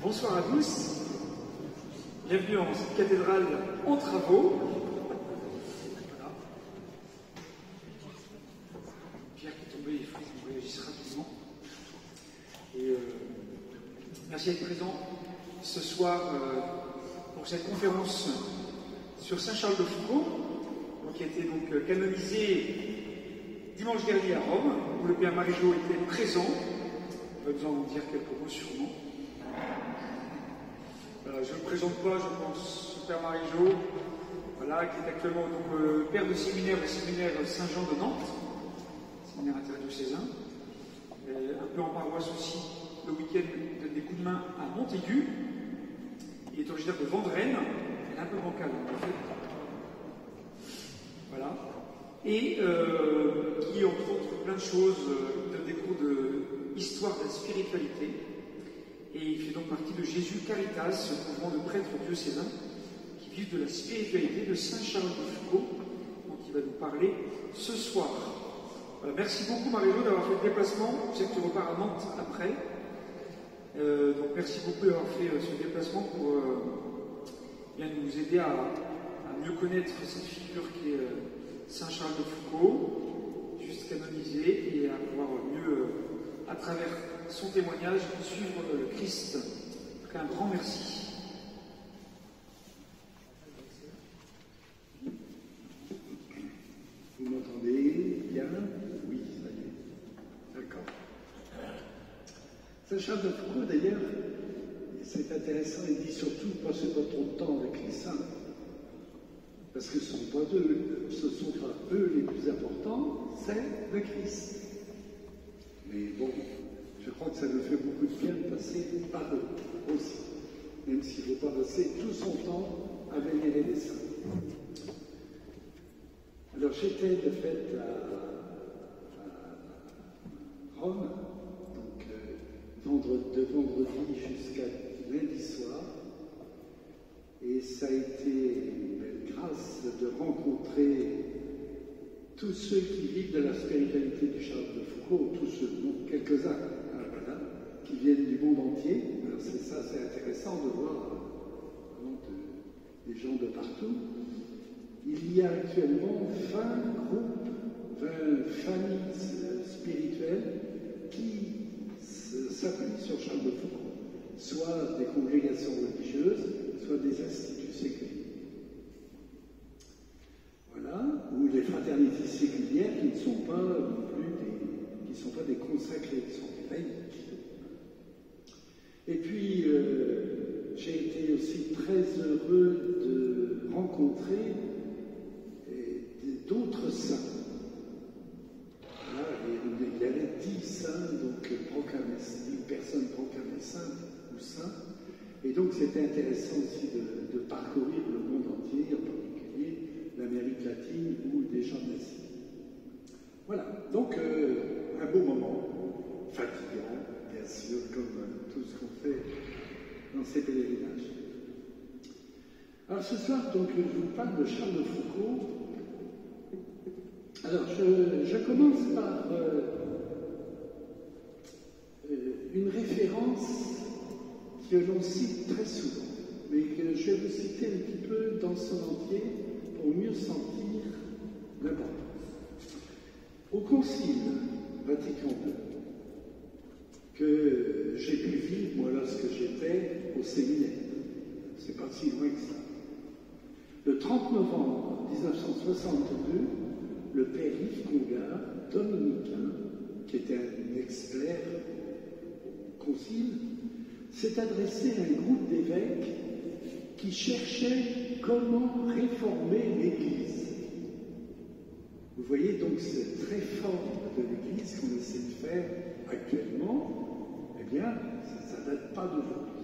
Bonsoir à tous, bienvenue en cette cathédrale en travaux. Voilà. Pierre qui est tombé, il faut qu'on réagisse rapidement. Et merci d'être présent ce soir pour cette conférence sur Saint Charles de Foucault, qui a été donc canonisé dimanche dernier à Rome, où le Père Marie-Jo était présent. Il va nous en dire quelques mots sûrement. Je ne le présente pas, je pense, le Père Marie-Jo, voilà, qui est actuellement donc, père de séminaire au séminaire Saint-Jean de Nantes, séminaire interdiocésain, un peu en paroisse aussi. Le week-end, il donne des coups de main à Montaigu. Il est originaire de Vendrennes, il est un peu bancal en fait. Voilà. Et qui, entre autres, plein de choses, donne des cours d'histoire de la spiritualité. Et il fait donc partie de Jésus Caritas, ce mouvement de prêtres diocésains qui vivent de la spiritualité de Saint Charles de Foucault, dont il va nous parler ce soir. Voilà, merci beaucoup Marie-Jo d'avoir fait le déplacement. Je sais que tu repars à Nantes après. Donc merci beaucoup d'avoir fait ce déplacement pour bien nous aider à mieux connaître cette figure qui est Saint Charles de Foucault, juste canonisé, et à pouvoir mieux, à travers son témoignage, suivre le Christ. Donc un grand merci. Vous m'entendez bien? Oui, ça y est. D'accord. Saint Charles de Foucault, d'ailleurs, c'est intéressant, il dit surtout ne passez pas trop de temps avec les saints. Parce que ce ne sont pas eux les plus importants, c'est le Christ. Mais bon, je crois que ça nous fait beaucoup de bien de passer par eux aussi, même s'il ne faut pas passer tout son temps à vénérer les saints. Alors j'étais de fait à Rome, donc de vendredi jusqu'à lundi soir, et ça a été une belle grâce de rencontrer tous ceux qui vivent de la spiritualité du Charles de Foucault, tous ceux, donc quelques-uns, voilà, qui viennent du monde entier. Alors c'est intéressant de voir des gens de partout. Il y a actuellement 20 groupes, 20 familles spirituelles qui s'appuient sur Charles de Foucault, soit des congrégations religieuses, soit des instituts séculiers. Voilà, ou des fraternités séculières qui ne sont pas non plus des consacrés, qui sont des laïcs. Et puis, j'ai été aussi très heureux de rencontrer d'autres saints. Voilà, il y avait 10 saints, donc 10 personnes proclamées saintes ou saints. Et donc, c'était intéressant aussi de parcourir le monde entier, en particulier l'Amérique latine ou des gens d'Asie. Voilà, donc un beau moment, fatigant, bien sûr, comme tout ce qu'on fait dans ces pèlerinages. Alors ce soir, donc, je vous parle de Charles de Foucault. Alors, je commence par une référence que l'on cite très souvent, mais que je vais vous citer un petit peu dans son entier pour mieux sentir l'importance. Au Concile Vatican II, que j'ai pu vivre, moi, lorsque j'étais au séminaire, c'est pas si loin que ça. Le 30 novembre 1962, le père Yves Congar, dominicain, qui était un ex-clerc au Concile, s'est adressé à un groupe d'évêques qui cherchaient comment réformer l'Église. Vous voyez donc cette réforme de l'Église qu'on essaie de faire actuellement, eh bien, ça ne date pas d'aujourd'hui.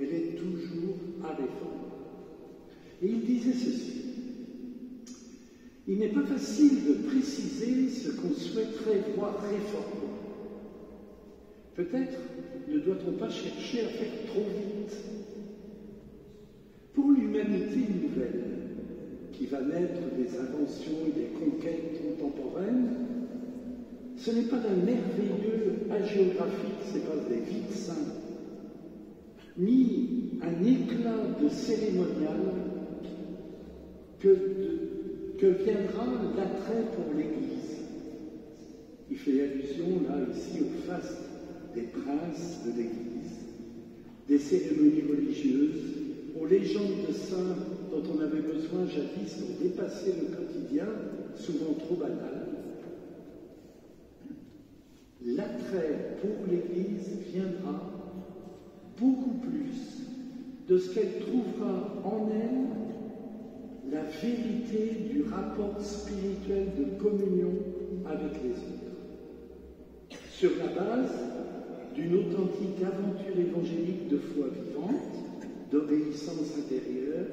Elle est toujours à réformer. Et il disait ceci: il n'est pas facile de préciser ce qu'on souhaiterait voir réformer. Peut-être ne doit-on pas chercher à faire trop vite. Pour l'humanité nouvelle, qui va naître des inventions et des conquêtes contemporaines, ce n'est pas d'un merveilleux hagiographique, ce n'est pas des vies saints, mis un éclat de cérémonial que viendra l'attrait pour l'Église. Il fait allusion là ici au faste des princes de l'Église, des cérémonies religieuses, aux légendes de saints dont on avait besoin jadis pour dépasser le quotidien, souvent trop banal. L'attrait pour l'Église viendra beaucoup plus de ce qu'elle trouvera en elle la vérité du rapport spirituel de communion avec les autres, sur la base d'une authentique aventure évangélique de foi vivante, d'obéissance intérieure,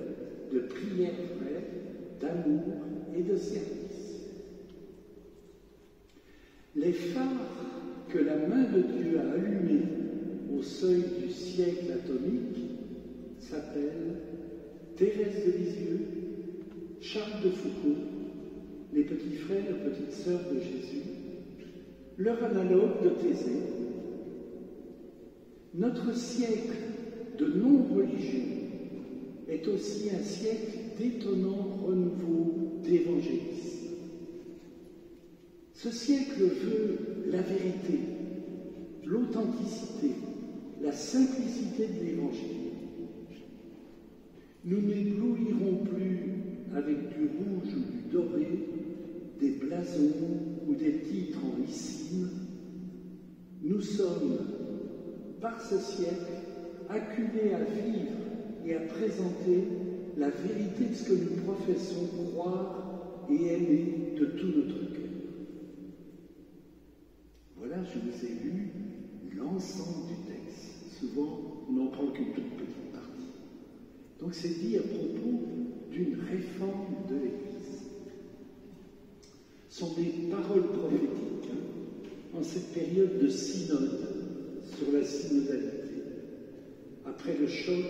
de prière vraie, d'amour et de service. Les phares que la main de Dieu a allumés au seuil du siècle atomique s'appellent Thérèse de Lisieux, Charles de Foucault, les petits frères et petites sœurs de Jésus, leur analogue de Thésée. Notre siècle de non-religion est aussi un siècle d'étonnant renouveau d'évangélisme. Ce siècle veut la vérité, l'authenticité, la simplicité de l'Évangile. Nous n'éblouirons plus avec du rouge ou du doré, des blasons ou des titres en ricine. Nous sommes, par ce siècle, acculés à vivre et à présenter la vérité de ce que nous professons croire et aimer de tout notre cœur. Voilà, je vous ai lu l'ensemble du texte. Souvent, on n'en prend qu'une toute petite partie. Donc c'est dit à propos d'une réforme de l'Église. Ce sont des paroles prophétiques en cette période de synode sur la synodalité, après le choc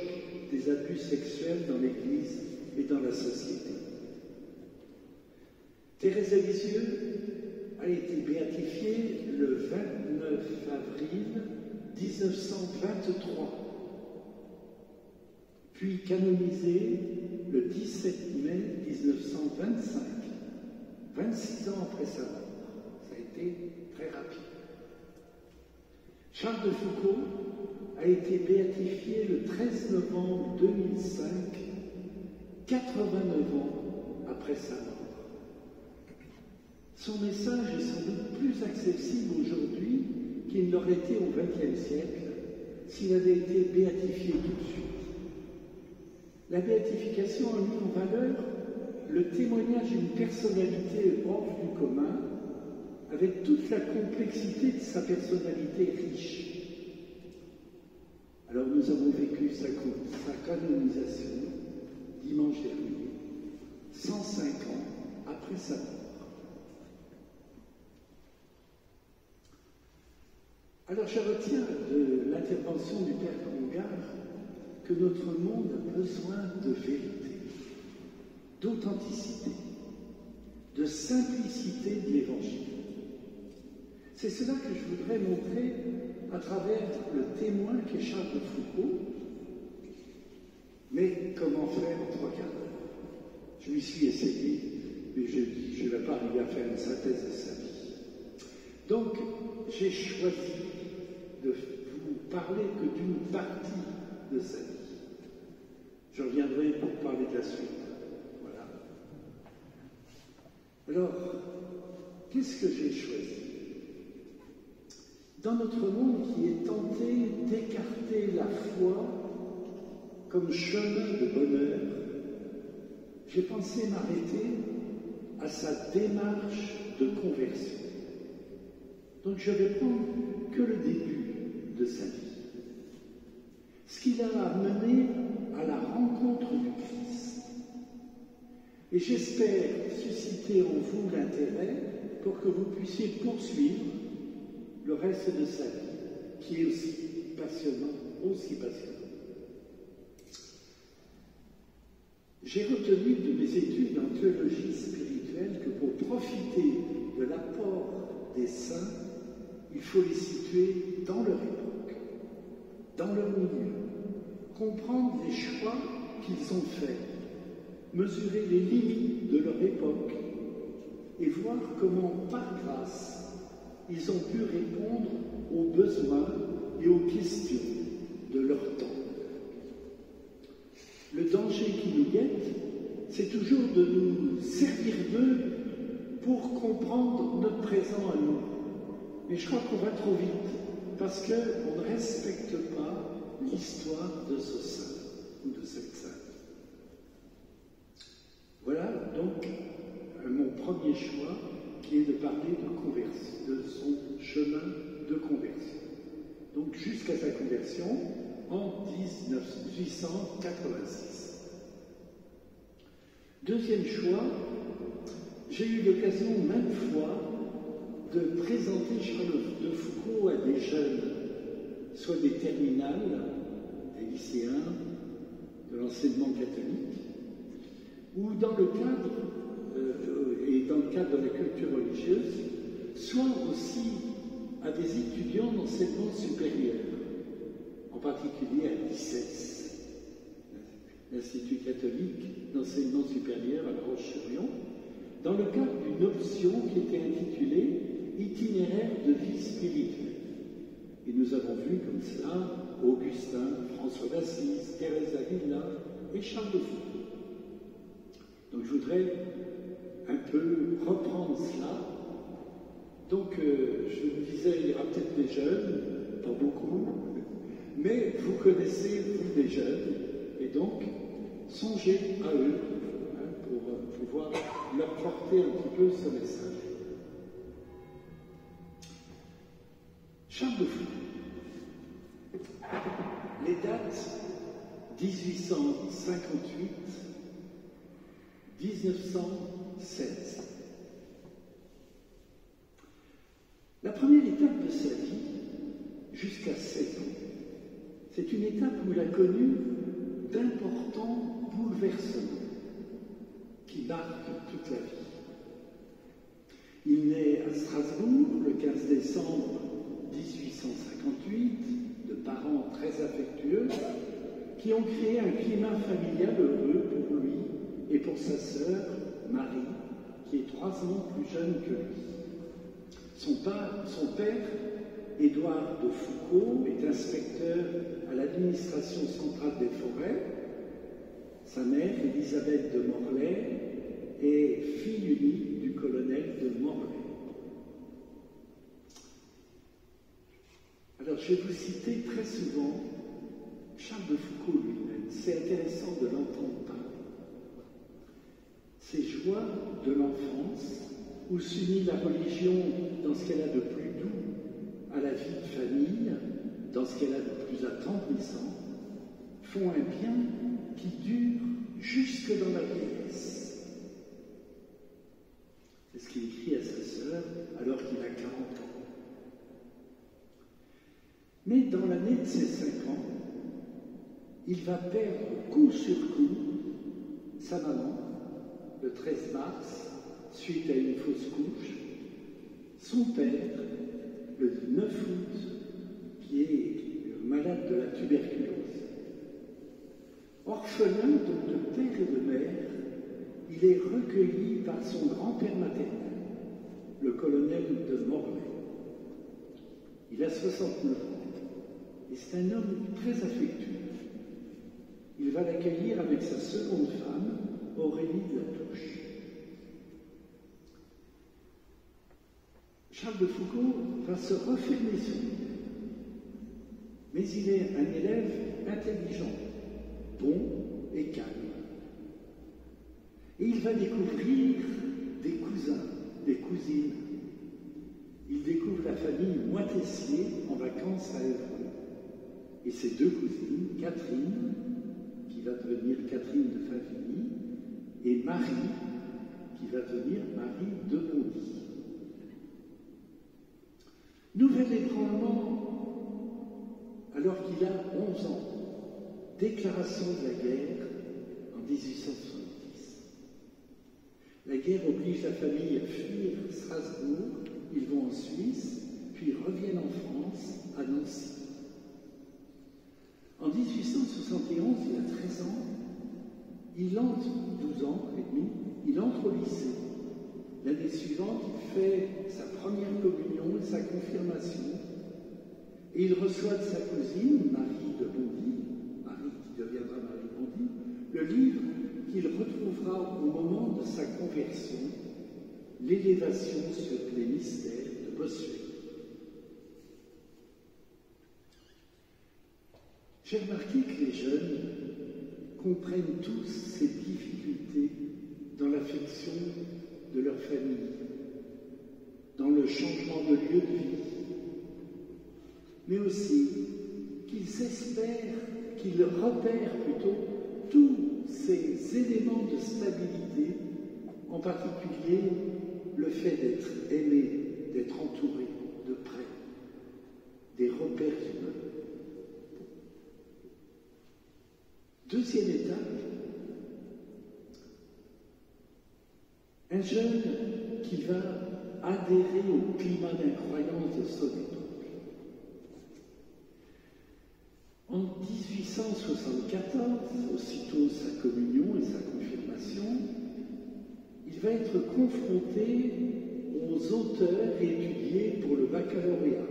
des abus sexuels dans l'Église et dans la société. Thérèse de Lisieux a été béatifiée le 29 avril 1923, puis canonisée le 17 mai 1925, 26 ans après sa mort. Ça a été très rapide. Charles de Foucault a été béatifié le 13 novembre 2005, 89 ans après sa mort. Son message est sans doute plus accessible aujourd'hui qu'il ne l'aurait été au XXe siècle s'il avait été béatifié tout de suite. La béatification a mis en valeur le témoignage d'une personnalité hors du commun, avec toute la complexité de sa personnalité riche. Alors nous avons vécu sa canonisation dimanche dernier, 105 ans après sa mort. Alors je retiens de l'intervention du Père Congar que notre monde a besoin de vérité, d'authenticité, de simplicité de l'Évangile. C'est cela que je voudrais montrer à travers le témoin qu'est Charles de Foucault. Mais comment faire en 3 quarts d'heure? Je m'y suis essayé, mais je ne vais pas arriver à faire une synthèse de sa vie. Donc, j'ai choisi de vous parler que d'une partie de sa vie. Je reviendrai pour parler de la suite. Voilà. Alors, qu'est-ce que j'ai choisi? Dans notre monde qui est tenté d'écarter la foi comme chemin de bonheur, j'ai pensé m'arrêter à sa démarche de conversion. Donc je vais prendre que le début de sa vie. Ce qui l'a amené à la rencontre du Christ. Et j'espère susciter en vous l'intérêt pour que vous puissiez poursuivre le reste de sa vie, qui est aussi passionnant, J'ai retenu de mes études en théologie spirituelle que pour profiter de l'apport des saints, il faut les situer dans leur époque, dans leur milieu, comprendre les choix qu'ils ont faits, mesurer les limites de leur époque et voir comment, par grâce, ils ont pu répondre aux besoins et aux questions de leur temps. Le danger qui nous guette, c'est toujours de nous servir d'eux pour comprendre notre présent à nous. Mais je crois qu'on va trop vite, parce qu'on ne respecte pas l'histoire de ce saint ou de cette sainte. Voilà donc mon premier choix, qui est de parler de conversion, de son chemin de conversion. Donc jusqu'à sa conversion en 1886. Deuxième choix, j'ai eu l'occasion maintes fois de présenter Charles de Foucault à des jeunes, soit des terminales, des lycéens, de l'enseignement catholique, ou dans le cadre, de la culture religieuse, soit aussi à des étudiants d'enseignement supérieur, en particulier à l'ICES, l'Institut catholique d'enseignement supérieur à La Roche-sur-Yon, dans le cadre d'une option qui était intitulée « Itinéraire de vie spirituelle ». Et nous avons vu comme cela Augustin, François d'Assise, Thérèse d'Avila et Charles de Foucault. Donc je voudrais un peu reprendre cela. Donc je vous disais, il y aura peut-être des jeunes, pas beaucoup, mais vous connaissez, vous, des jeunes, et donc songez à eux pour pouvoir leur porter un petit peu ce message. Charles de Foucault. Les dates 1858, 1916. La première étape de sa vie, jusqu'à 7 ans, c'est une étape où il a connu d'importants bouleversements qui marquent toute la vie. Il naît à Strasbourg le 15 décembre 1858, de parents très affectueux qui ont créé un climat familial heureux pour lui et pour sa sœur, Marie, qui est 3 ans plus jeune que lui. Son père, Édouard de Foucault, est inspecteur à l'administration centrale des forêts. Sa mère, Élisabeth de Morlaix, est fille unique du colonel de Morlaix. Alors, je vais vous citer très souvent Charles de Foucault lui-même. C'est intéressant de l'entendre parler. Ces joies de l'enfance, où s'unit la religion dans ce qu'elle a de plus doux à la vie de famille, dans ce qu'elle a de plus attendrissant, font un bien qui dure jusque dans la vieillesse. C'est ce qu'il écrit à sa sœur alors qu'il a 40 ans. Mais dans l'année de ses 5 ans, il va perdre coup sur coup sa maman, le 13 mars, suite à une fausse couche, son père, le 9 août, qui est malade de la tuberculose. Orphelin donc de père et de mère, il est recueilli par son grand-père maternel, le colonel de Morlaix. Il a 69 ans et c'est un homme très affectueux. Il va l'accueillir avec sa seconde femme, Aurélie de la Touche. Charles de Foucault va se refermer sur lui. Mais il est un élève intelligent, bon et calme. Et il va découvrir des cousins, des cousines. Il découvre la famille Moitessier en vacances à Évreux. Et ses 2 cousines, Catherine, qui va devenir Catherine de Favigny, et Marie, qui va devenir Marie de Bondy. Nouvel ébranlement, alors qu'il a 11 ans, déclaration de la guerre en 1870. La guerre oblige la famille à fuir Strasbourg, ils vont en Suisse, puis reviennent en France, à Nancy. En En 1871, il a 13 ans, il entre, 12 ans et demi, il entre au lycée. L'année suivante, il fait sa première communion et sa confirmation. Et il reçoit de sa cousine, Marie de Bondy, Marie qui deviendra Marie de Bondy, le livre qu'il retrouvera au moment de sa conversion, L'élévation sur les mystères de Bossuet. J'ai remarqué que les jeunes comprennent tous ces difficultés dans l'affection de leur famille, dans le changement de lieu de vie, mais aussi qu'ils espèrent, qu'ils repèrent plutôt tous ces éléments de stabilité, en particulier le fait d'être aimé, d'être entouré de près, des repères humains. Deuxième étape, un jeune qui va adhérer au climat d'incroyance de son époque. En 1874, aussitôt sa communion et sa confirmation, il va être confronté aux auteurs étudiés pour le baccalauréat.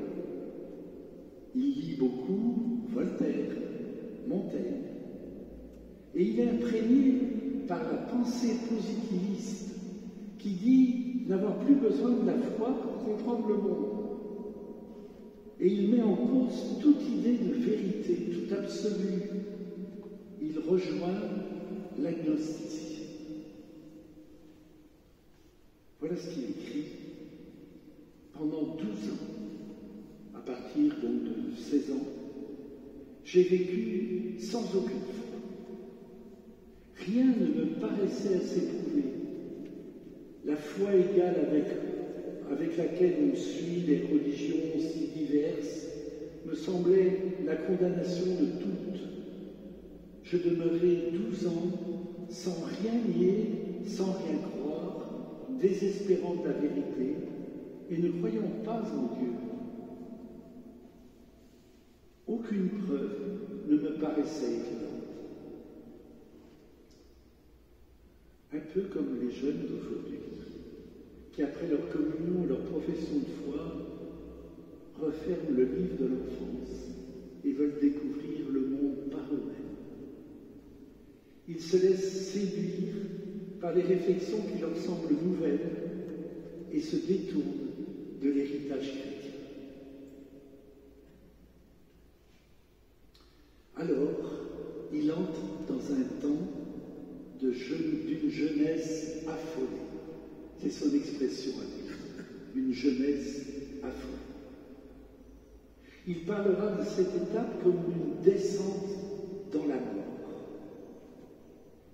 Il lit beaucoup Voltaire, Montaigne, et il est imprégné par la pensée positiviste qui dit n'avoir plus besoin de la foi pour comprendre le monde. Et il met en cause toute idée de vérité, tout absolu. Il rejoint l'agnosticisme. Voilà ce qu'il écrit pendant 12 ans, à partir donc de 16 ans. J'ai vécu sans aucune foi. Rien ne me paraissait assez prouvé. La foi égale avec laquelle on suit les religions si diverses me semblait la condamnation de toutes. Je demeurai 12 ans sans rien nier, sans rien croire, désespérant de la vérité et ne croyant pas en Dieu. Aucune preuve ne me paraissait évidente. Un peu comme les jeunes d'aujourd'hui, qui après leur communion et leur profession de foi, referment le livre de l'enfance et veulent découvrir le monde par eux-mêmes. Ils se laissent séduire par les réflexions qui leur semblent nouvelles et se détournent de l'héritage chrétien. Alors, il entre dans un temps d'une jeunesse affolée. C'est son expression à lui, une jeunesse affolée. Il parlera de cette étape comme une descente dans la mort.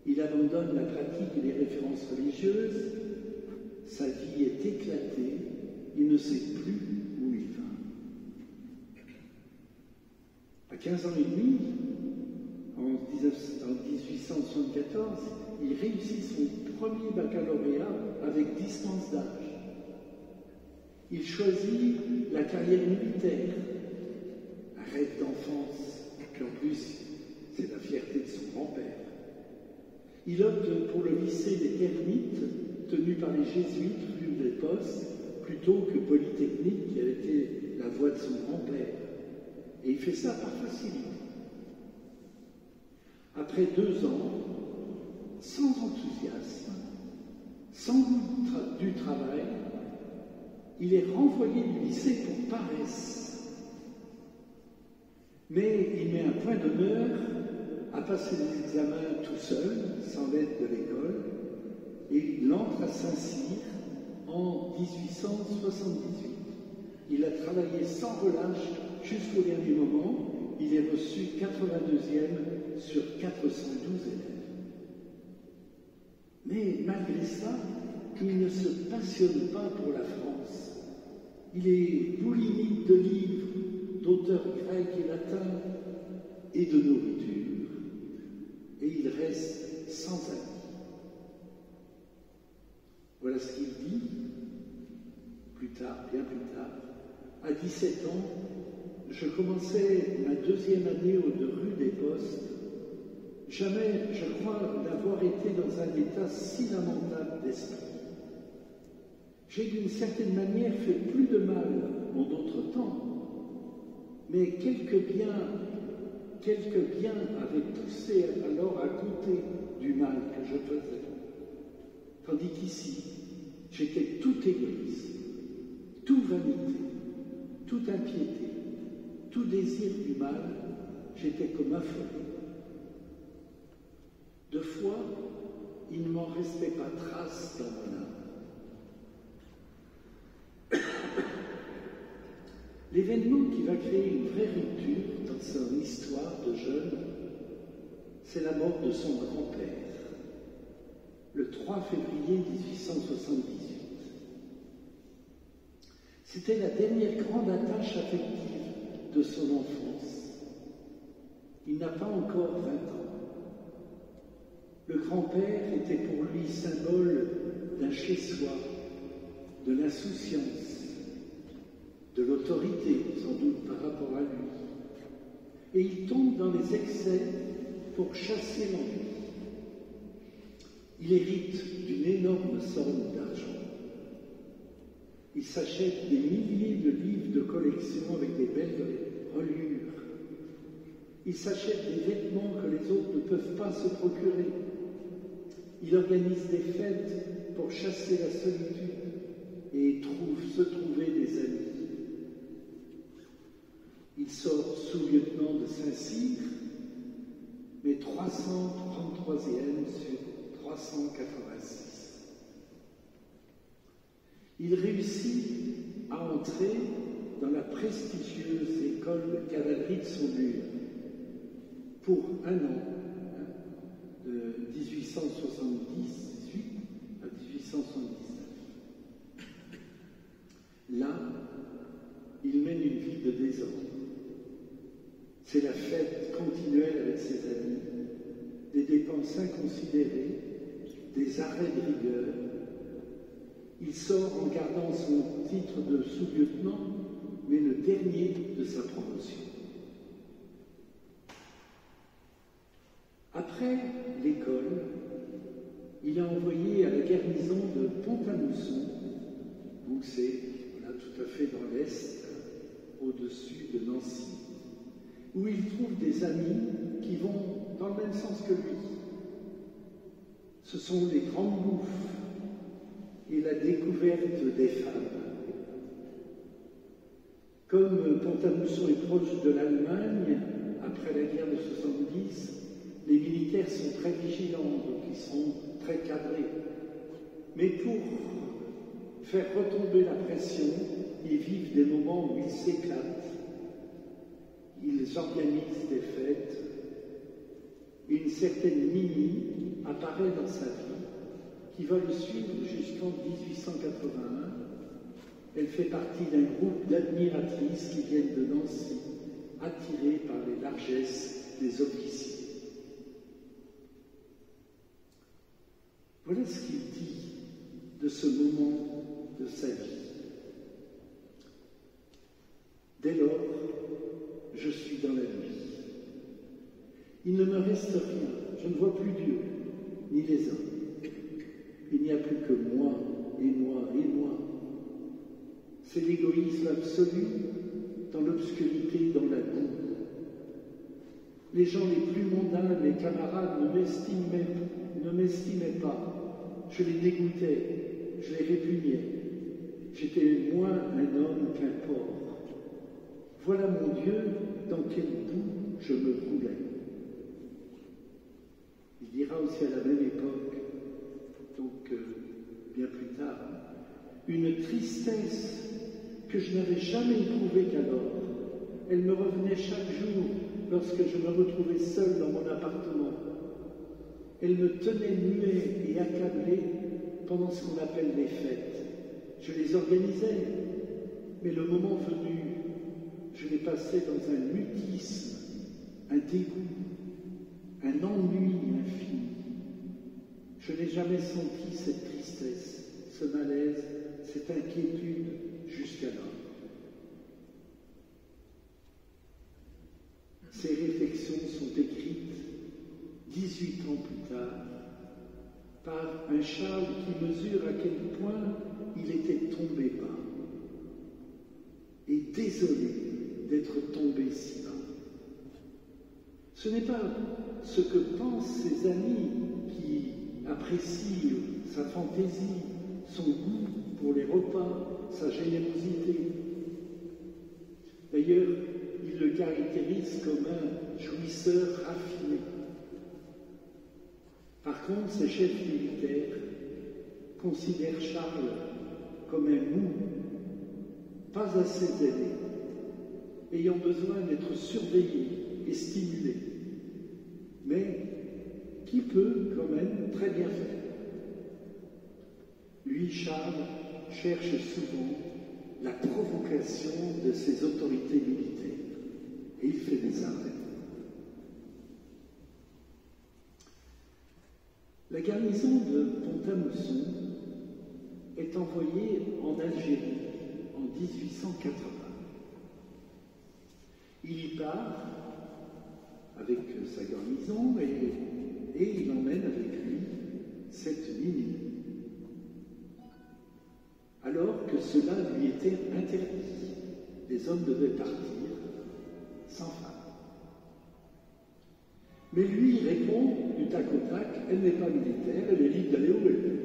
Il abandonne la pratique et les références religieuses, sa vie est éclatée, il ne sait plus où il va. À 15 ans et demi, en 1874, il réussit son premier baccalauréat avec distance d'âge. Il choisit la carrière militaire, un rêve d'enfance, puis en plus, c'est la fierté de son grand-père. Il opte pour le lycée des Ermites, tenu par les jésuites rue des Postes, plutôt que Polytechnique, qui avait été la voie de son grand-père. Et il fait ça par facilité. Après 2 ans, sans enthousiasme, sans goût du travail, il est renvoyé du lycée pour paresse. Mais il met un point d'honneur à passer les examens tout seul, sans l'aide de l'école, et il entre à Saint-Cyr en 1878. Il a travaillé sans relâche jusqu'au dernier moment. Il est reçu 82e sur 412 élèves. Mais malgré ça, il ne se passionne pas pour la France. Il est boulimique de livres, d'auteurs grecs et latins et de nourriture. Et il reste sans amis. Voilà ce qu'il dit plus tard, bien plus tard. À 17 ans, je commençais ma 2e année de rue des Postes. Jamais, je crois, d'avoir été dans un état si lamentable d'esprit. J'ai d'une certaine manière fait plus de mal en d'autres temps, mais quelques biens avaient poussé alors à côté du mal que je faisais. Tandis qu'ici, j'étais tout égoïsme, tout vanité, toute impiété, tout désir du mal, j'étais comme affolé. De fois, il ne m'en restait pas trace dans mon âme. L'événement qui va créer une vraie rupture dans son histoire de jeune, c'est la mort de son grand-père, le 3 février 1878. C'était la dernière grande attache affective de son enfance. Il n'a pas encore 20 ans. Le grand-père était pour lui symbole d'un chez-soi, de l'insouciance, de l'autorité, sans doute par rapport à lui. Et il tombe dans les excès pour chasser l'ennui. Il hérite d'une énorme somme d'argent. Il s'achète des milliers de livres de collection avec des belles reliures. Il s'achète des vêtements que les autres ne peuvent pas se procurer. Il organise des fêtes pour chasser la solitude et se trouver des amis. Il sort sous-lieutenant de Saint-Cyr, mais 333e sur 386. Il réussit à entrer dans la prestigieuse école de cavalerie de Saumur pour un an, de 1878 à 1879. Là, il mène une vie de désordre. C'est la fête continuelle avec ses amis, des dépenses inconsidérées, des arrêts de rigueur. Il sort en gardant son titre de sous-lieutenant, mais le dernier de sa promotion. Après l'école, il est envoyé à la garnison de Pont-à-Mousson, donc c'est tout à fait dans l'est, au-dessus de Nancy, où il trouve des amis qui vont dans le même sens que lui. Ce sont les grandes bouffes et la découverte des femmes. Comme Pont-à-Mousson est proche de l'Allemagne, après la guerre de 70, les militaires sont très vigilants, donc ils sont très cadrés. Mais pour faire retomber la pression, ils vivent des moments où ils s'éclatent. Ils organisent des fêtes. Et une certaine Mimi apparaît dans sa vie, qui va le suivre jusqu'en 1881. Elle fait partie d'un groupe d'admiratrices qui viennent de Nancy, attirées par les largesses des officiers. Voilà ce qu'il dit de ce moment de sa vie. Dès lors, je suis dans la nuit. Il ne me reste rien, je ne vois plus Dieu, ni les hommes. Il n'y a plus que moi, et moi, et moi. C'est l'égoïsme absolu, dans l'obscurité, dans la boue. Les gens les plus mondains, mes camarades, ne m'estimaient pas. Je les dégoûtais, je les répugnais. J'étais moins un homme qu'un porc. Voilà mon Dieu, dans quel bout je me roulais. Il dira aussi à la même époque, donc bien plus tard, une tristesse que je n'avais jamais éprouvée qu'alors. Elle me revenait chaque jour lorsque je me retrouvais seul dans mon appartement. Elle me tenait muet et accablé pendant ce qu'on appelle les fêtes. Je les organisais, mais le moment venu, je les passais dans un mutisme, un dégoût, un ennui infini. Je n'ai jamais senti cette tristesse, ce malaise, cette inquiétude jusqu'alors. 18 ans plus tard, par un Charles qui mesure à quel point il était tombé bas, et désolé d'être tombé si bas. Ce n'est pas ce que pensent ses amis qui apprécient sa fantaisie, son goût pour les repas, sa générosité. D'ailleurs, il le caractérise comme un jouisseur raffiné. Par contre, ses chefs militaires considèrent Charles comme un mou, pas assez zélé, ayant besoin d'être surveillé et stimulé, mais qui peut quand même très bien faire. Lui, Charles, cherche souvent la provocation de ses autorités militaires, et il fait des arrêts. La garnison de Pont-à-Mousson est envoyée en Algérie en 1880. Il y part avec sa garnison et il emmène avec lui cette mine. Alors que cela lui était interdit, les hommes devaient partir sans femme. Mais lui répond du tac au tac, elle n'est pas militaire, elle est libre d'aller où elle veut.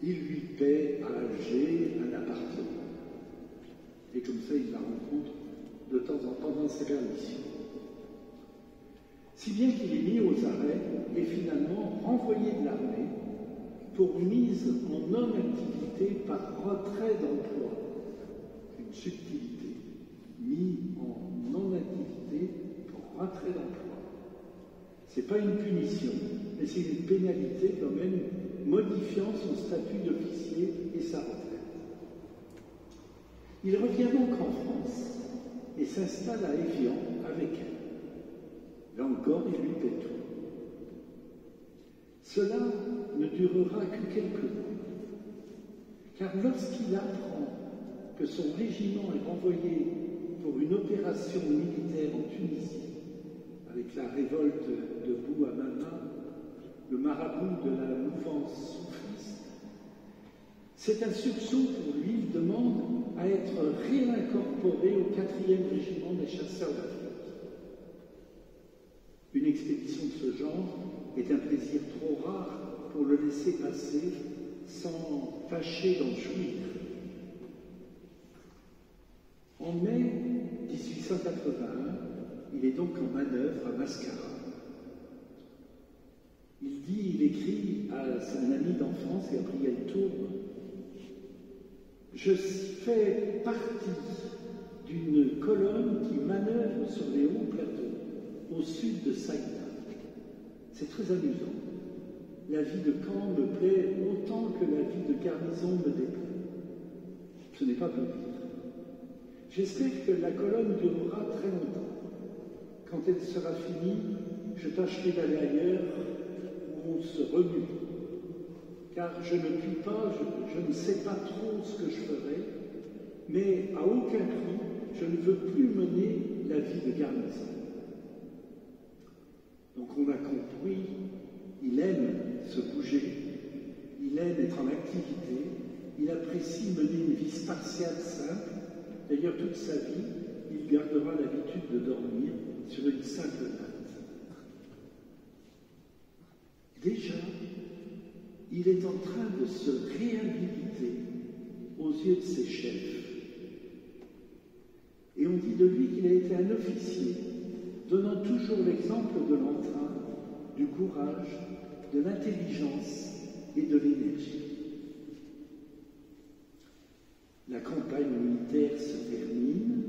Il lui paie à Alger un appartement. Et comme ça, il la rencontre de temps en temps dans sa permission. Si bien qu'il est mis aux arrêts et finalement renvoyé de l'armée pour mise en non-activité par retrait d'emploi. Une subtilité. Mis en non-activité pour retrait d'emploi. Ce n'est pas une punition, mais c'est une pénalité quand même, modifiant son statut d'officier et sa retraite. Il revient donc en France et s'installe à Évian avec elle. Là encore, il lui paie tout. Cela ne durera que quelques mois, car lorsqu'il apprend que son régiment est renvoyé pour une opération militaire en Tunisie, avec la révolte de Bouamama, le marabout de la mouvance soufiste, cette instruction pour lui, il demande à être réincorporé au 4e régiment des chasseurs d'Afrique. Une expédition de ce genre est un plaisir trop rare pour le laisser passer sans tâcher d'en jouir. En mai 1881, il est donc en manœuvre à Mascara. Il écrit à son ami d'enfance, Gabriel Tourbe, « Je fais partie d'une colonne qui manœuvre sur les hauts plateaux, au sud de Saïda. C'est très amusant. La vie de camp me plaît autant que la vie de garnison me déplaît. Ce n'est pas peu dire. J'espère que la colonne durera très longtemps. Quand elle sera finie, je tâcherai d'aller ailleurs où on se remue. Car je ne puis pas, je ne sais pas trop ce que je ferai, mais à aucun prix, je ne veux plus mener la vie de garnison. » Donc on a compris, il aime se bouger, il aime être en activité, il apprécie mener une vie spartiate simple. D'ailleurs, toute sa vie, il gardera l'habitude de dormir sur une simple natte. Déjà, il est en train de se réhabiliter aux yeux de ses chefs. Et on dit de lui qu'il a été un officier, donnant toujours l'exemple de l'entrain, du courage, de l'intelligence et de l'énergie. La campagne militaire se termine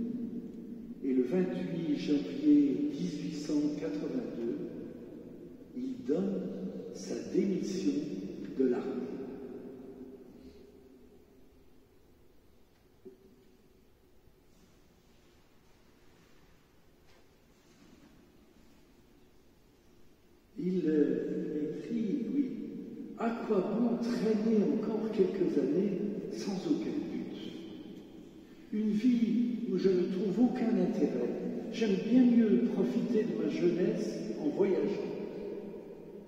et le 28 janvier 1882, il donne sa démission de l'armée. Il écrit, oui, « À quoi bon traîner encore quelques années sans aucun but? Une vie où je ne trouve aucun intérêt. J'aime bien mieux profiter de ma jeunesse en voyageant.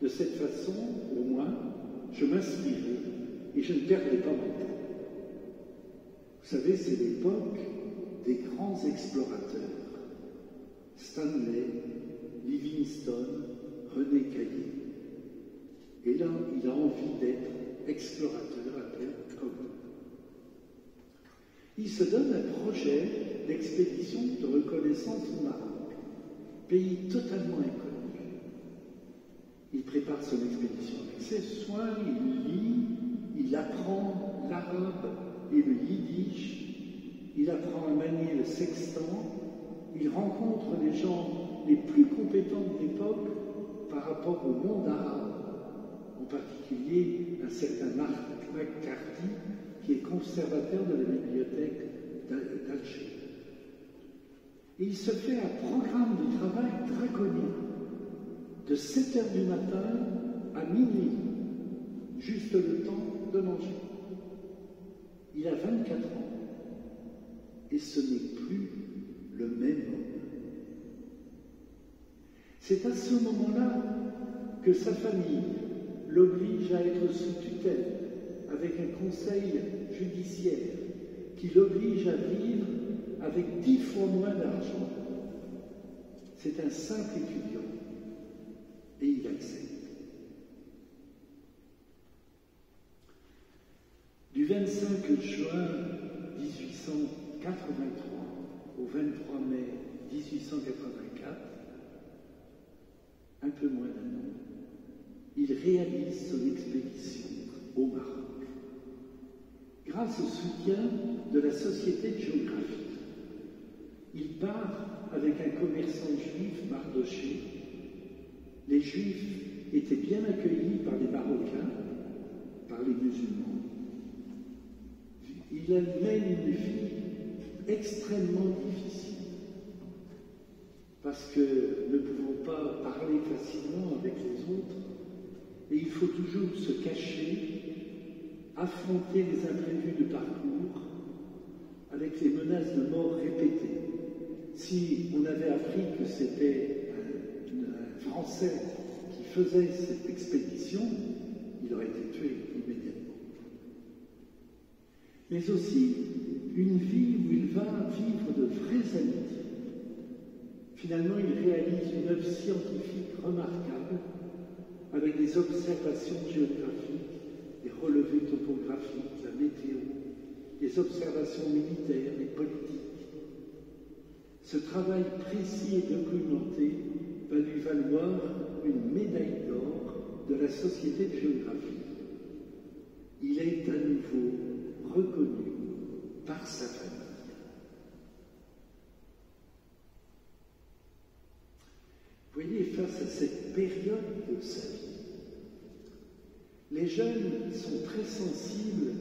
De cette façon, au moins, je m'inspirais et je ne perdais pas mon temps. Vous savez, c'est l'époque des grands explorateurs. Stanley, Livingstone, René Caillé. Et là, il a envie d'être explorateur à peine comme eux. Il se donne un projet d'expédition de reconnaissance au Maroc, pays totalement inconnu. Il prépare son expédition avec ses soins, il lit, il apprend l'arabe et le yiddish, il apprend à manier le sextant, il rencontre les gens les plus compétents de l'époque par rapport au monde arabe, en particulier un certain Mark McCarthy, qui est conservateur de la bibliothèque d'Alger. Et il se fait un programme de travail draconien, de 7 heures du matin à minuit, juste le temps de manger. Il a 24 ans, et ce n'est plus le même homme. C'est à ce moment-là que sa famille l'oblige à être sous tutelle, avec un conseil judiciaire qui l'oblige à vivre avec 10 fois moins d'argent. C'est un simple étudiant et il accepte. Du 25 juin 1883 au 23 mai 1884, un peu moins d'un an, il réalise son expédition au Maroc. Grâce au soutien de la Société de géographie, il part avec un commerçant juif, Mardoché. Les Juifs étaient bien accueillis par les Marocains, par les musulmans. Il mène une vie extrêmement difficile, parce que ne pouvant pas parler facilement avec les autres, et il faut toujours se cacher, affronter les imprévus de parcours, avec les menaces de mort répétées. Si on avait appris que c'était un Français qui faisait cette expédition, il aurait été tué immédiatement. Mais aussi une vie où il va vivre de vraies amitiés. Finalement, il réalise une œuvre scientifique remarquable avec des observations géographiques, des relevés topographiques, la météo, des observations militaires et politiques. Ce travail précis et documenté va lui valoir une médaille d'or de la Société de géographie. Il est à nouveau reconnu par sa famille. Vous voyez, face à cette période de sa vie, les jeunes sont très sensibles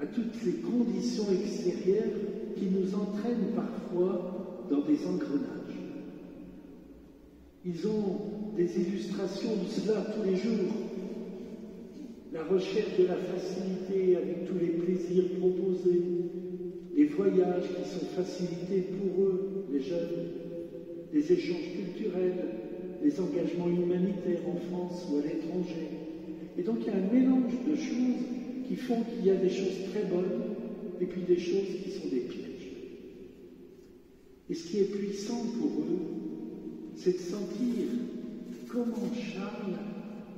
à toutes les conditions extérieures qui nous entraînent parfois dans des engrenages. Ils ont des illustrations de cela tous les jours. La recherche de la facilité avec tous les plaisirs proposés, les voyages qui sont facilités pour eux, les jeunes, les échanges culturels, les engagements humanitaires en France ou à l'étranger. Et donc il y a un mélange de choses qui font qu'il y a des choses très bonnes et puis des choses qui sont des pièges. Et ce qui est puissant pour eux, c'est de sentir comment Charles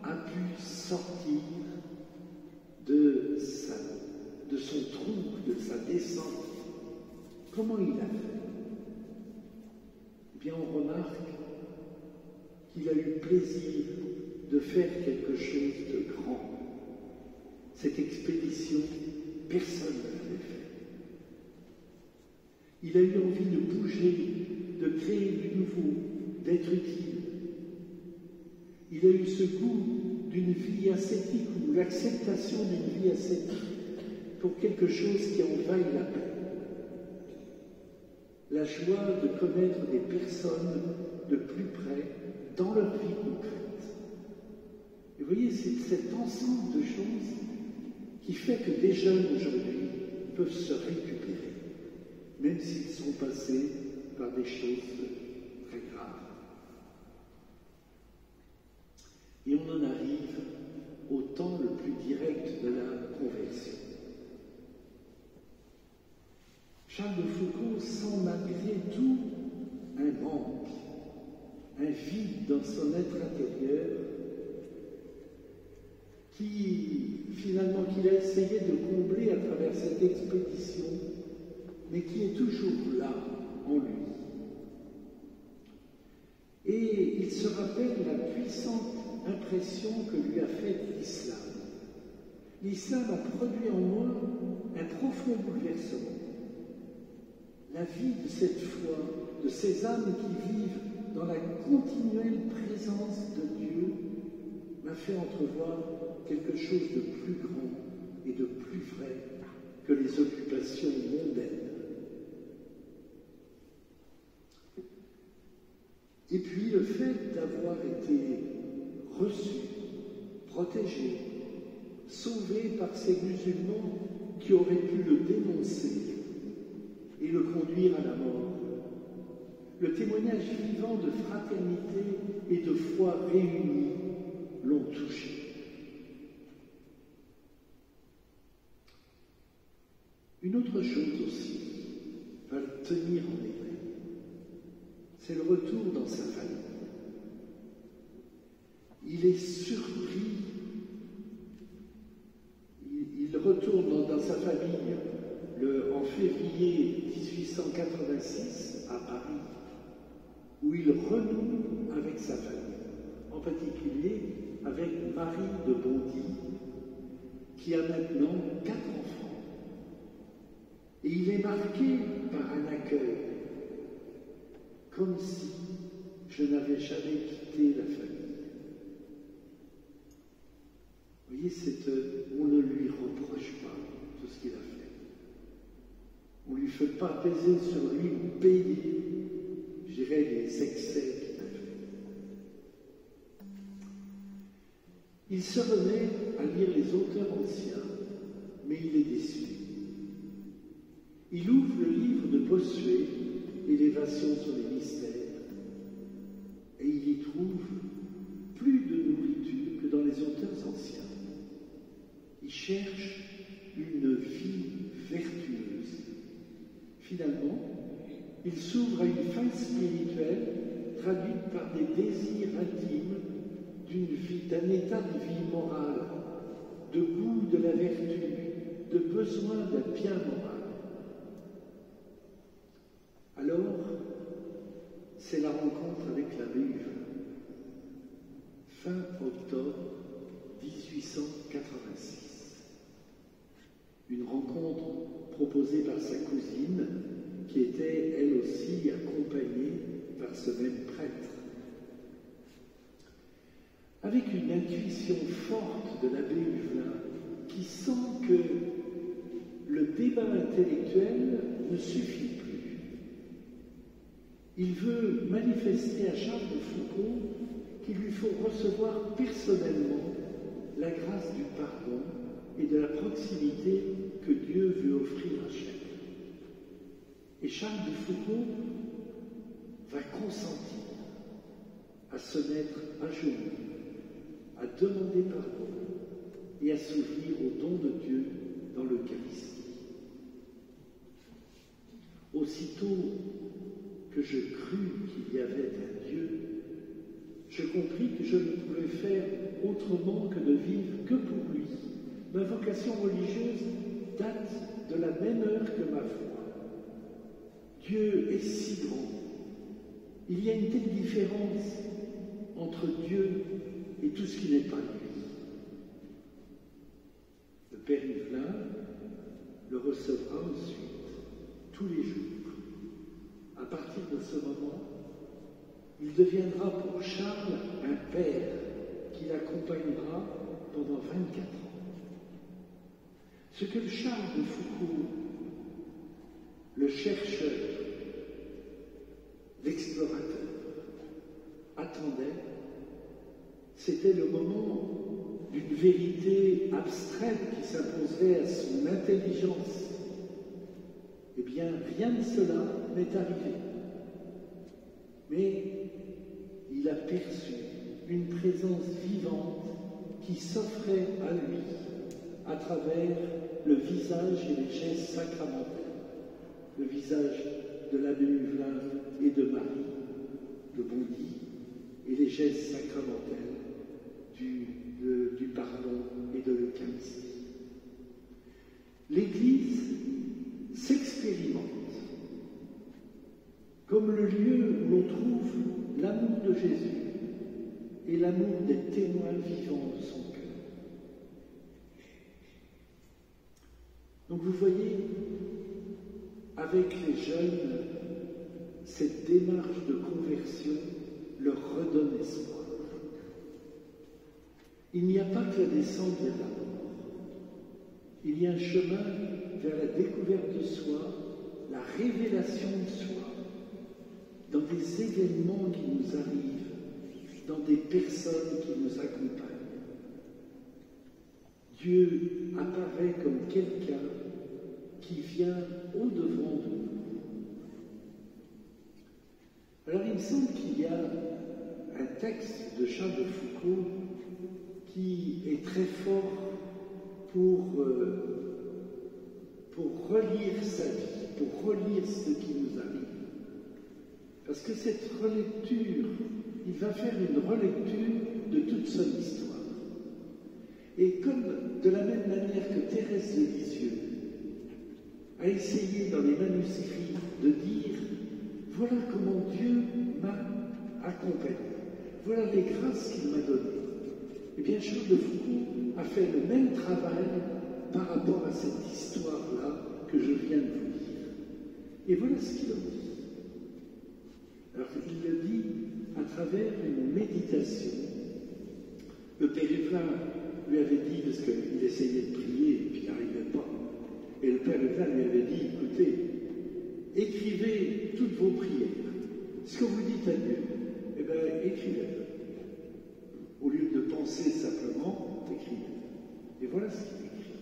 a pu sortir de son trou, de sa descente. Comment il a fait? Eh bien, on remarque qu'il a eu plaisir de faire quelque chose de grand. Cette expédition, personne ne l'avait fait. Il a eu envie de bouger, de créer du nouveau, d'être utile. Il a eu ce goût d'une vie ascétique ou l'acceptation d'une vie ascétique pour quelque chose qui en vaille la peine. La joie de connaître des personnes de plus près dans leur vie concrète. Et vous voyez, c'est cet ensemble de choses qui fait que des jeunes aujourd'hui peuvent se récupérer, même s'ils sont passés par des choses très graves. Et on en arrive Charles de Foucault sent malgré tout un manque, un vide dans son être intérieur qu'il a essayé de combler à travers cette expédition, mais qui est toujours là en lui. Et il se rappelle la puissante impression que lui a faite l'islam. L'islam a produit en moi un profond bouleversement. La vie de cette foi, de ces âmes qui vivent dans la continuelle présence de Dieu, m'a fait entrevoir quelque chose de plus grand et de plus vrai que les occupations mondaines. Et puis le fait d'avoir été reçu, protégé, sauvé par ces musulmans qui auraient pu le dénoncer et le conduire à la mort. Le témoignage vivant de fraternité et de foi réunis l'ont touché. Une autre chose aussi va le tenir en éveil, c'est le retour dans sa famille. Il est surpris, il retourne dans sa famille en février 1886 à Paris, où il renoue avec sa famille, en particulier avec Marie de Bondy, qui a maintenant 4 enfants. Et il est marqué par un accueil, comme si je n'avais jamais quitté la famille. Vous voyez, on ne lui reproche pas tout ce qu'il a fait. On ne lui fait pas peser sur lui ou payer, je dirais, les excès qu'il a fait. Il se remet à lire les auteurs anciens, mais il est déçu. Il ouvre le livre de Bossuet, Élévation sur les mystères, et il y trouve plus de nourriture que dans les auteurs anciens. Il cherche une vie vertueuse. Finalement, il s'ouvre à une fin spirituelle traduite par des désirs intimes d'un état de vie morale, de goût de la vertu, de besoin d'un bien moral. Alors, c'est la rencontre avec l'abbé Huvelin, fin octobre 1886. Une rencontre proposée par sa cousine, qui était elle aussi accompagnée par ce même prêtre. Avec une intuition forte de l'abbé Huvelin, qui sent que le débat intellectuel ne suffit plus. Il veut manifester à Charles de Foucault qu'il lui faut recevoir personnellement la grâce du pardon et de la proximité que Dieu veut offrir à chacun. Et Charles de Foucault va consentir à se mettre à genoux, à demander pardon et à s'ouvrir au don de Dieu dans l'Eucharistie. Aussitôt que je crus qu'il y avait un Dieu, je compris que je ne pouvais faire autrement que de vivre que pour lui. Ma vocation religieuse date de la même heure que ma foi. Dieu est si grand. Il y a une telle différence entre Dieu et tout ce qui n'est pas lui. Le Père Huvelin le recevra ensuite, tous les jours. À partir de ce moment, il deviendra pour Charles un père qui l'accompagnera pendant 24 ans. Ce que Charles de Foucault, le chercheur, l'explorateur, attendait, c'était le moment d'une vérité abstraite qui s'imposerait à son intelligence. Eh bien, rien de cela n'est arrivé. Mais il a perçu une présence vivante qui s'offrait à lui à travers le visage et les gestes sacramentels. le visage de l'abbé Huvelin et de Marie, de Bondy, et les gestes sacramentels du pardon et de l'Eucharistie. L'Église s'expérimente comme le lieu où l'on trouve l'amour de Jésus et l'amour des témoins vivants de son cœur. Donc vous voyez, avec les jeunes, cette démarche de conversion leur redonne espoir. Il n'y a pas que la descente vers la mort. Il y a un chemin vers la découverte de soi, la révélation de soi, dans des événements qui nous arrivent, dans des personnes qui nous accompagnent. Dieu apparaît comme quelqu'un qui vient au-devant de nous. Alors il me semble qu'il y a un texte de Charles de Foucault qui est très fort pour relire sa vie, pour relire ce qui nous arrive. Parce que cette relecture, il va faire une relecture de toute son histoire. Et comme de la même manière que Thérèse de Lisieux a essayé dans les manuscrits de dire « Voilà comment Dieu m'a accompagné, voilà les grâces qu'il m'a données ». Eh bien, Charles de Foucault a fait le même travail par rapport à cette histoire-là que je viens de vous dire. Et voilà ce qu'il en dit. Alors, il le dit à travers une méditation. Le père Huvelin lui avait dit, parce qu'il essayait de prier et puis il n'arrivait pas, et le père Huvelin lui avait dit, écoutez, écrivez toutes vos prières. Ce que vous dites à Dieu, eh bien, écrivez-le. Au lieu de penser simplement, écrivez-le. Et voilà ce qu'il écrit.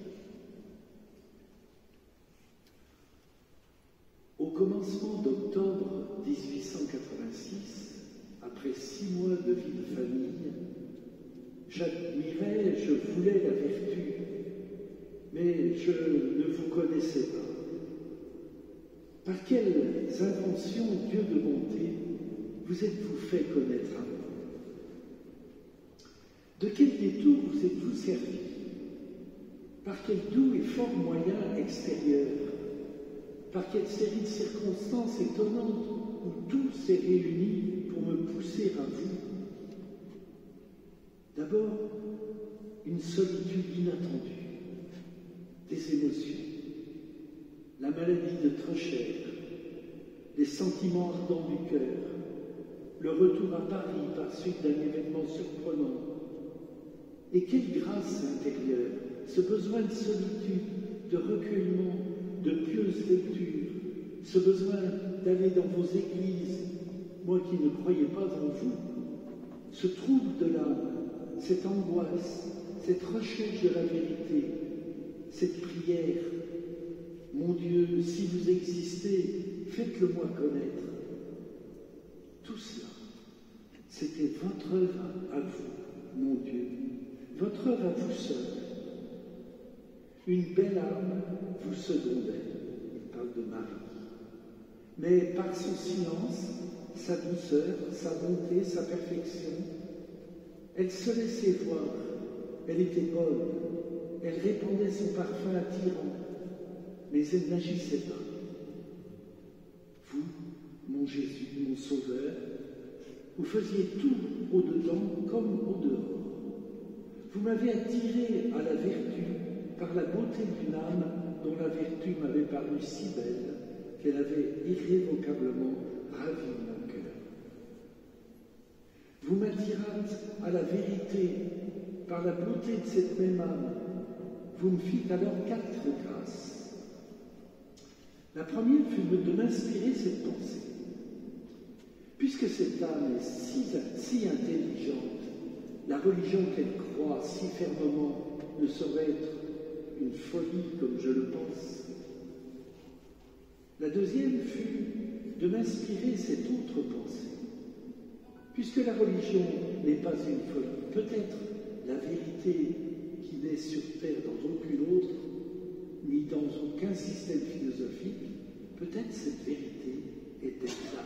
Au commencement d'octobre 1886, après 6 mois de vie de famille, j'admirais, je voulais la vertu, mais je ne vous connaissais pas. Par quelles inventions, Dieu de bonté, vous êtes-vous fait connaître à moi? De quel détour vous êtes-vous servi? Par quel doux et fort moyen extérieur? Par quelle série de circonstances étonnantes où tout s'est réuni pour me pousser à vous? D'abord, une solitude inattendue, des émotions, la maladie de Trocher, les sentiments ardents du cœur, le retour à Paris par suite d'un événement surprenant. Et quelle grâce intérieure, ce besoin de solitude, de recueillement, de pieuse lecture, ce besoin d'aller dans vos églises, moi qui ne croyais pas en vous, ce trouble de l'âme, cette angoisse, cette recherche de la vérité, cette prière. Mon Dieu, si vous existez, faites-le-moi connaître. Tout cela, c'était votre œuvre à vous, mon Dieu, votre œuvre à vous seul. Une belle âme vous secondait, il parle de Marie. Mais par son silence, sa douceur, sa bonté, sa perfection, elle se laissait voir, elle était bonne, elle répandait son parfum attirant, mais elle n'agissait pas. Vous, mon Jésus, mon Sauveur, vous faisiez tout au-dedans comme au-dehors. Vous m'avez attiré à la vertu par la beauté d'une âme dont la vertu m'avait paru si belle qu'elle avait irrévocablement ravi mon cœur. Vous m'attirâtes à la vérité par la beauté de cette même âme. Vous me fîtes alors 4 grâces. La première fut de m'inspirer cette pensée. Puisque cette âme est si intelligente, la religion qu'elle croit si fermement ne saurait être une folie comme je le pense. La deuxième fut de m'inspirer cette autre pensée. Puisque la religion n'est pas une folie, peut-être la vérité qui n'est sur terre dans aucune autre, ni dans aucun système philosophique, Peut-être cette vérité était là.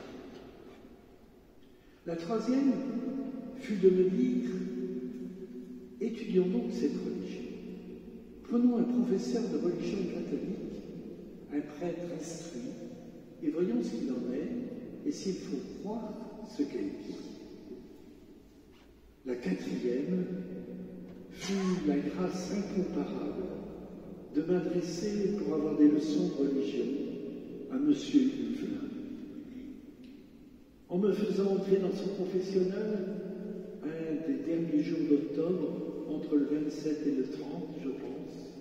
La troisième fut de me dire, étudions donc cette religion. Prenons un professeur de religion catholique, un prêtre instruit, et voyons ce qu'il en est et s'il faut croire ce qu'elle dit. La quatrième fut la grâce incomparable de m'adresser pour avoir des leçons de religion à M. Huvelin. En me faisant entrer dans son confessionnal, un des derniers jours d'octobre, entre le 27 et le 30, je pense,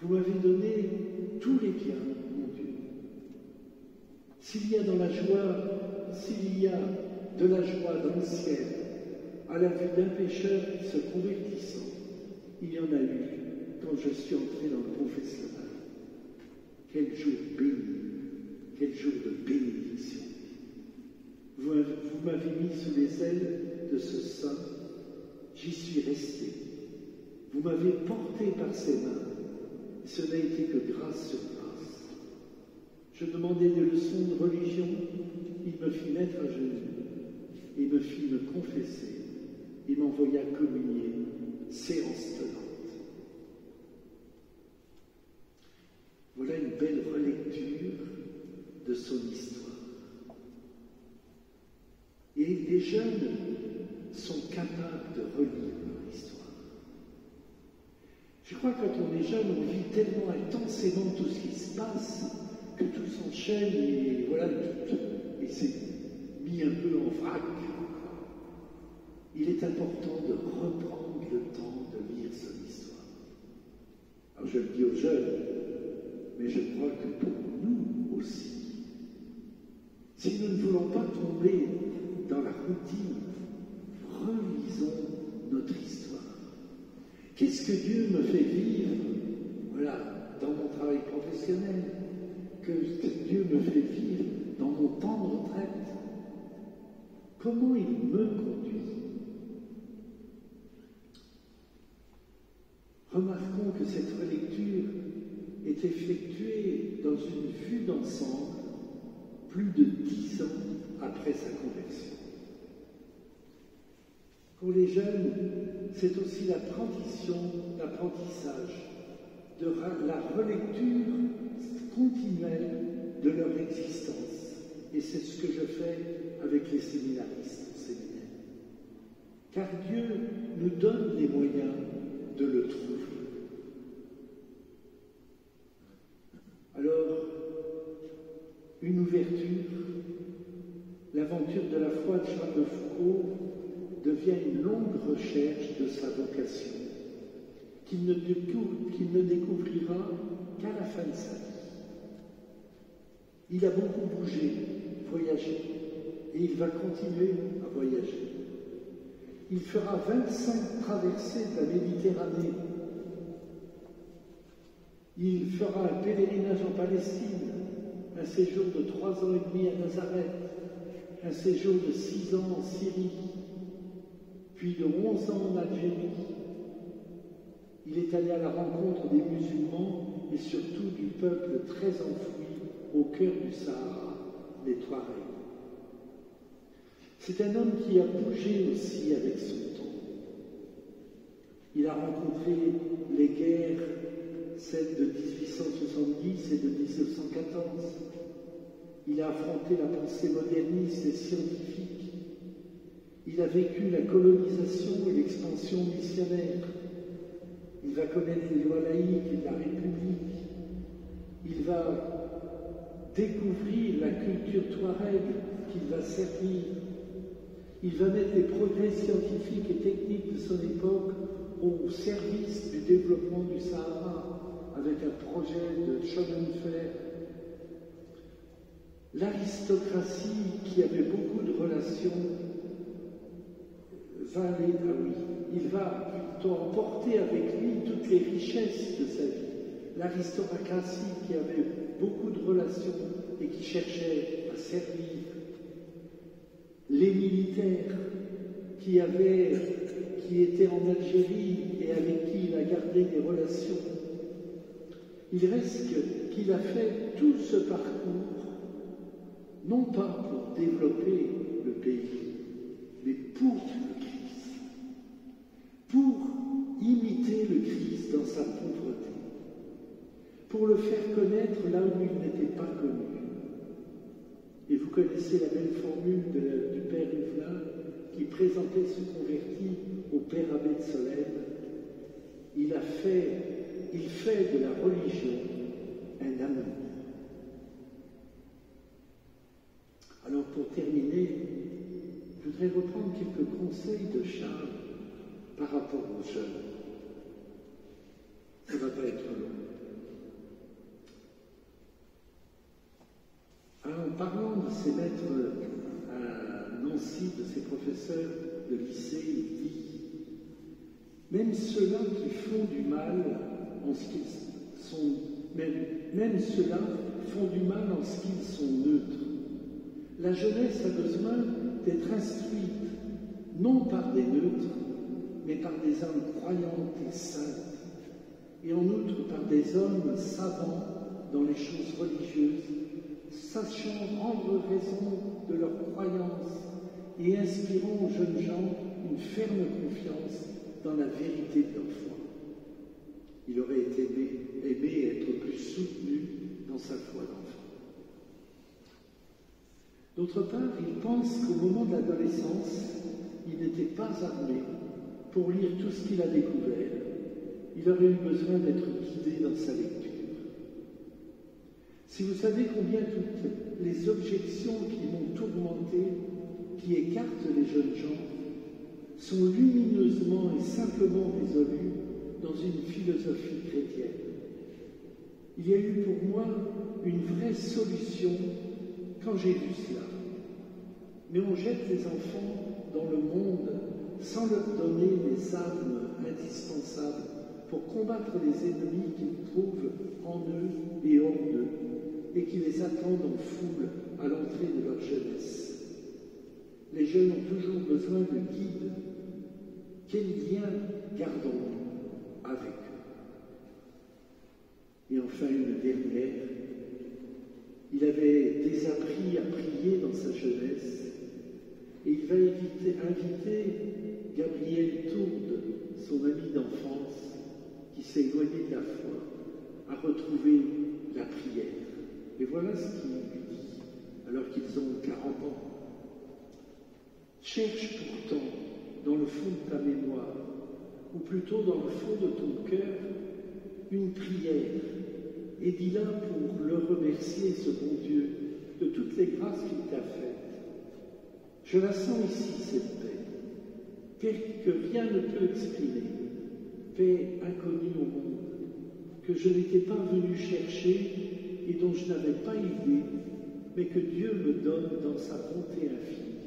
vous m'avez donné tous les biens, mon Dieu. S'il y a de la joie dans le ciel, à la vue d'un pécheur se convertissant, il y en a eu quand je suis entré dans le confessionnal. Quel jour béni, quel jour de bénédiction. Vous m'avez mis sous les ailes de ce saint, j'y suis resté. Vous m'avez porté par ses mains, et ce n'a été que grâce sur grâce. Je demandais des leçons de religion, il me fit mettre à genoux, il me fit me confesser, il m'envoya communier, séance tenante. Voilà une belle relecture de son histoire. Et les jeunes sont capables de relire leur histoire. Je crois que quand on est jeune, on vit tellement intensément tout ce qui se passe que tout s'enchaîne et voilà, et c'est mis un peu en vrac. Il est important de reprendre le temps de lire son histoire. Alors je le dis aux jeunes, mais je crois que pour nous aussi. Si nous ne voulons pas tomber dans la routine, relisons notre histoire. Qu'est-ce que Dieu me fait vivre, voilà, dans mon travail professionnel, que Dieu me fait vivre dans mon temps de retraite? Comment il me conduit? Remarquons que cette relecture est effectuée dans une vue d'ensemble plus de 10 ans après sa conversion. Pour les jeunes, c'est aussi l'apprentissage de la relecture continuelle de leur existence. Et c'est ce que je fais avec les séminaristes au séminaire. Car Dieu nous donne les moyens de le trouver. Alors, une ouverture, l'aventure de la foi de Charles de Foucault devient une longue recherche de sa vocation, qu'il ne découvrira qu'à la fin de sa vie. Il a beaucoup bougé, voyagé, et il va continuer à voyager. Il fera 25 traversées de la Méditerranée. Il fera un pèlerinage en Palestine, un séjour de 3 ans et demi à Nazareth, un séjour de 6 ans en Syrie, puis de 11 ans en Algérie. Il est allé à la rencontre des musulmans et surtout du peuple très enfoui au cœur du Sahara, les Touaregs. C'est un homme qui a bougé aussi avec son temps. Il a rencontré les guerres, celles de 1870 et de 1914. Il a affronté la pensée moderniste et scientifique. Il a vécu la colonisation et l'expansion missionnaire. Il va connaître les lois laïques et la République. Il va découvrir la culture touareg qu'il va servir. Il va mettre les progrès scientifiques et techniques de son époque au service du développement du Sahara avec un projet de chemin de fer. L'aristocratie qui avait beaucoup de relations il va emporter avec lui toutes les richesses de sa vie. L'aristocratie qui avait beaucoup de relations et qui cherchait à servir. Les militaires qui étaient en Algérie et avec qui il a gardé des relations. Il reste qu'il a fait tout ce parcours, non pas pour développer le pays, mais pour le Christ, pour imiter le Christ dans sa pauvreté, pour le faire connaître là où il n'était pas connu. Et vous connaissez la belle formule du père Huvelin qui présentait ce converti au père abbé de Solesmes. Il fait de la religion un amour. Alors pour terminer, je voudrais reprendre quelques conseils de Charles par rapport aux jeunes. Ça ne va pas être long. Alors, en parlant de ses maîtres à Nancy, de ses professeurs de lycée, il dit « Même ceux-là qui font du mal en ce qu'ils sont... Même ceux-là font du mal en ce qu'ils sont neutres. La jeunesse a besoin d'être instruite, non par des neutres, mais par des âmes croyantes et saintes, et en outre par des hommes savants dans les choses religieuses, sachant rendre raison de leur croyance et inspirant aux jeunes gens une ferme confiance dans la vérité de leur foi. Il aurait été aimé être plus soutenu dans sa foi d'enfant. D'autre part, il pense qu'au moment de l'adolescence, il n'était pas armé pour lire tout ce qu'il a découvert. Il aurait eu besoin d'être guidé dans sa lecture. Si vous savez combien toutes les objections qui m'ont tourmenté, qui écartent les jeunes gens, sont lumineusement et simplement résolues dans une philosophie chrétienne. Il y a eu pour moi une vraie solution quand j'ai vu cela. Mais on jette les enfants dans le monde sans leur donner les armes indispensables pour combattre les ennemis qu'ils trouvent en eux et hors d'eux, et qui les attendent en foule à l'entrée de leur jeunesse. Les jeunes ont toujours besoin de guides. Quel lien gardons-nous avec eux? Et enfin, une dernière. Il avait désappris à prier dans sa jeunesse, et il va inviter Gabriel Tourde, son ami d'enfance, qui s'est éloigné de la foi, à retrouver la prière. Et voilà ce qu'il lui dit, alors qu'ils ont 40 ans. Cherche pourtant dans le fond de ta mémoire, ou plutôt dans le fond de ton cœur, une prière, et dis-la pour le remercier, ce bon Dieu, de toutes les grâces qu'il t'a faites. Je la sens ici, cette paix, que rien ne peut exprimer, paix inconnue au monde, que je n'étais pas venu chercher et dont je n'avais pas idée, mais que Dieu me donne dans sa bonté infinie.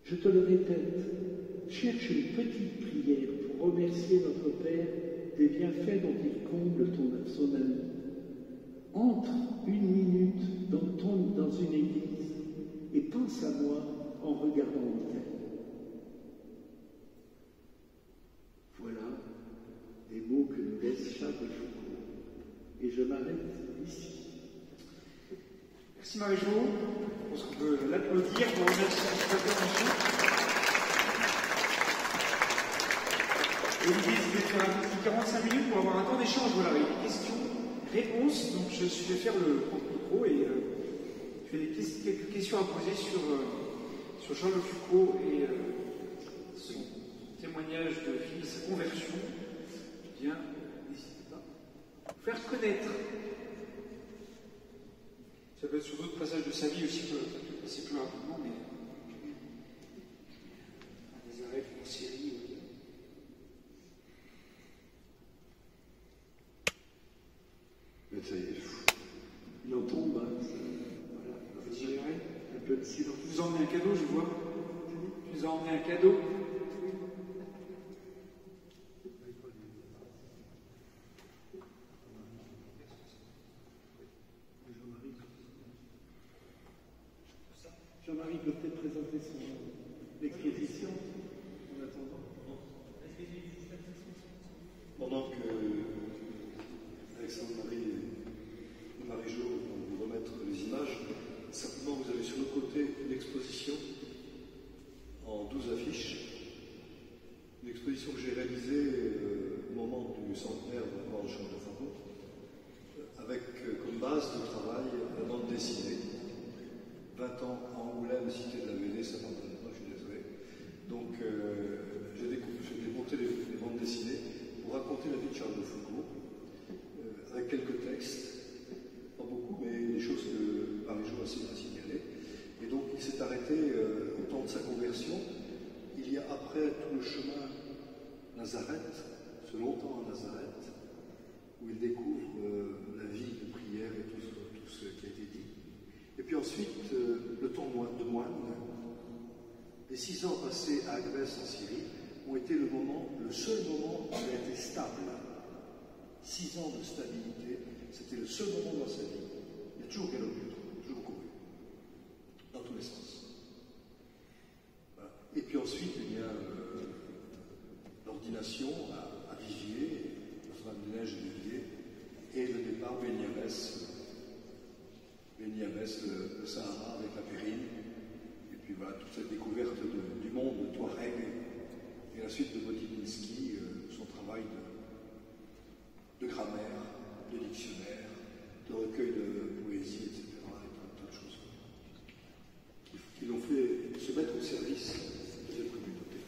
Je te le répète, cherche une petite prière pour remercier notre Père des bienfaits dont il comble son ami. Entre une minute dans une église et pense à moi en regardant l'autel. Voilà des mots que nous laisse Charles de Foucault. Et je m'arrête ici. Merci Marie-Jo. Je pense qu'on peut l'applaudir pour remercier un petit peu Michel. Et l'idée, c'est de faire un petit 45 minutes pour avoir un temps d'échange. Voilà, avec des questions, réponses. Donc je vais faire le micro et je vais quelques questions à poser sur Charles de Foucault et son témoignage de vie, sa conversion. Bien, n'hésitez pas. Faire connaître. Ça peut être sur d'autres passages de sa vie aussi, ça peut passer plus rapidement, mais des arrêts en série. Mais ça y est, il en tombe, hein. Voilà, un peu de silence. Je vous ai emmené un cadeau, je vois. Je vous ai emmené un cadeau. Jean-Marie peut peut-être présenter son exposition en attendant. Pendant que 12 affiches. Une exposition que j'ai réalisée au moment du centenaire de la mort de Charles de Foucault, avec comme base de travail la bande dessinée. 20 ans à Angoulême, cité de la BD, ça m'entend pas, je suis désolé. Donc j'ai monté les bandes dessinées pour raconter la vie de Charles de Foucault, avec quelques textes, pas beaucoup, mais des choses que Paris-Jour a signalées. Et donc il s'est arrêté au temps de sa conversion. Il y a après tout le chemin Nazareth, ce long temps à Nazareth, où il découvre la vie de prière et tout ce qui a été dit. Et puis ensuite, le temps de moine, les 6 ans passés à Agbès en Syrie ont été le seul moment où il a été stable. 6 ans de stabilité, c'était le seul moment dans sa vie. Il a toujours galopé, toujours couru, dans tous les sens. Voilà. Et puis ensuite, il y a l'ordination à Viviers, Notre-Dame-des-Neiges de Viviers, et le départ Beni-Abbès, le Sahara avec la Périne, et puis voilà, toute cette découverte du monde de Touareg, et la suite de Botininski, son travail de grammaire, de dictionnaire, de recueil de poésie, etc., et plein de choses qui l'ont fait se mettre au service de cette communauté.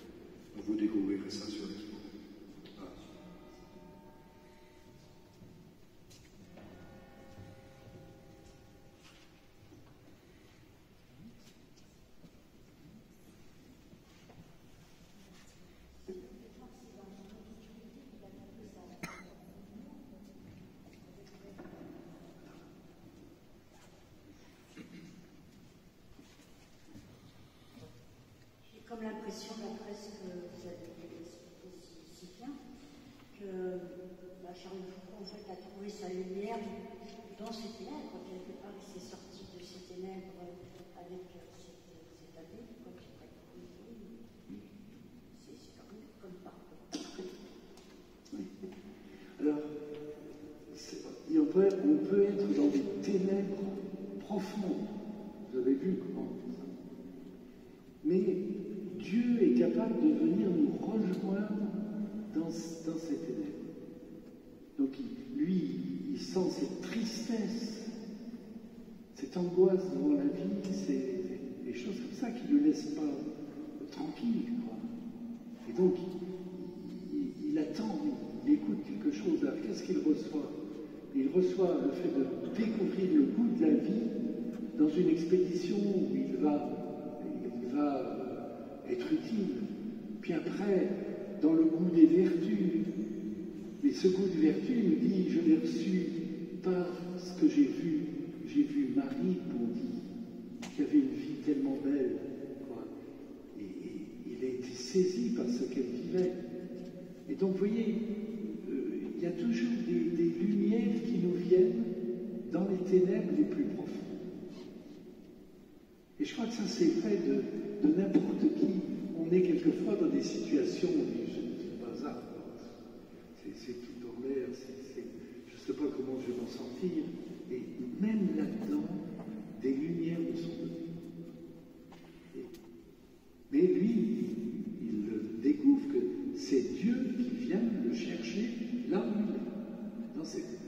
Donc vous découvrirez ça sur l'expo. Voilà. Comme l'impression, d'après ce que vous avez expliqué si bien, que Charles de Foucault en fait, a trouvé sa lumière dans ces ténèbres. Quelque part, il s'est sorti de ces ténèbres avec cette année, comme c'est quand même comme parcours. Oui. Alors, on peut être dans des ténèbres profondes. Vous avez vu comment. Mais Dieu est capable de venir nous rejoindre dans ces ténèbres. Donc lui, il sent cette tristesse, cette angoisse devant la vie, c'est des choses comme ça qui ne le laissent pas tranquille, quoi. Et donc, il attend, il écoute quelque chose. Alors, qu'est-ce qu'il reçoit? Il reçoit le fait de découvrir le goût de la vie dans une expédition où il va être utile. Puis après, dans le goût des vertus. Mais ce goût de vertu, il nous dit, je l'ai reçu parce que j'ai vu Marie, on dit, qui avait une vie tellement belle, quoi. Et il a été saisi par ce qu'elle vivait. Et donc, vous voyez, il y a toujours des lumières qui nous viennent dans les ténèbres les plus profondes. Et je crois que ça, c'est vrai de n'importe qui. On est quelquefois dans des situations où c'est pas hasard. C'est tout en l'air, je ne sais pas comment je vais m'en sortir. Et même là-dedans, des lumières nous sont données. Mais lui, il découvre que c'est Dieu qui vient le chercher là où il est, dans ses ténèbres.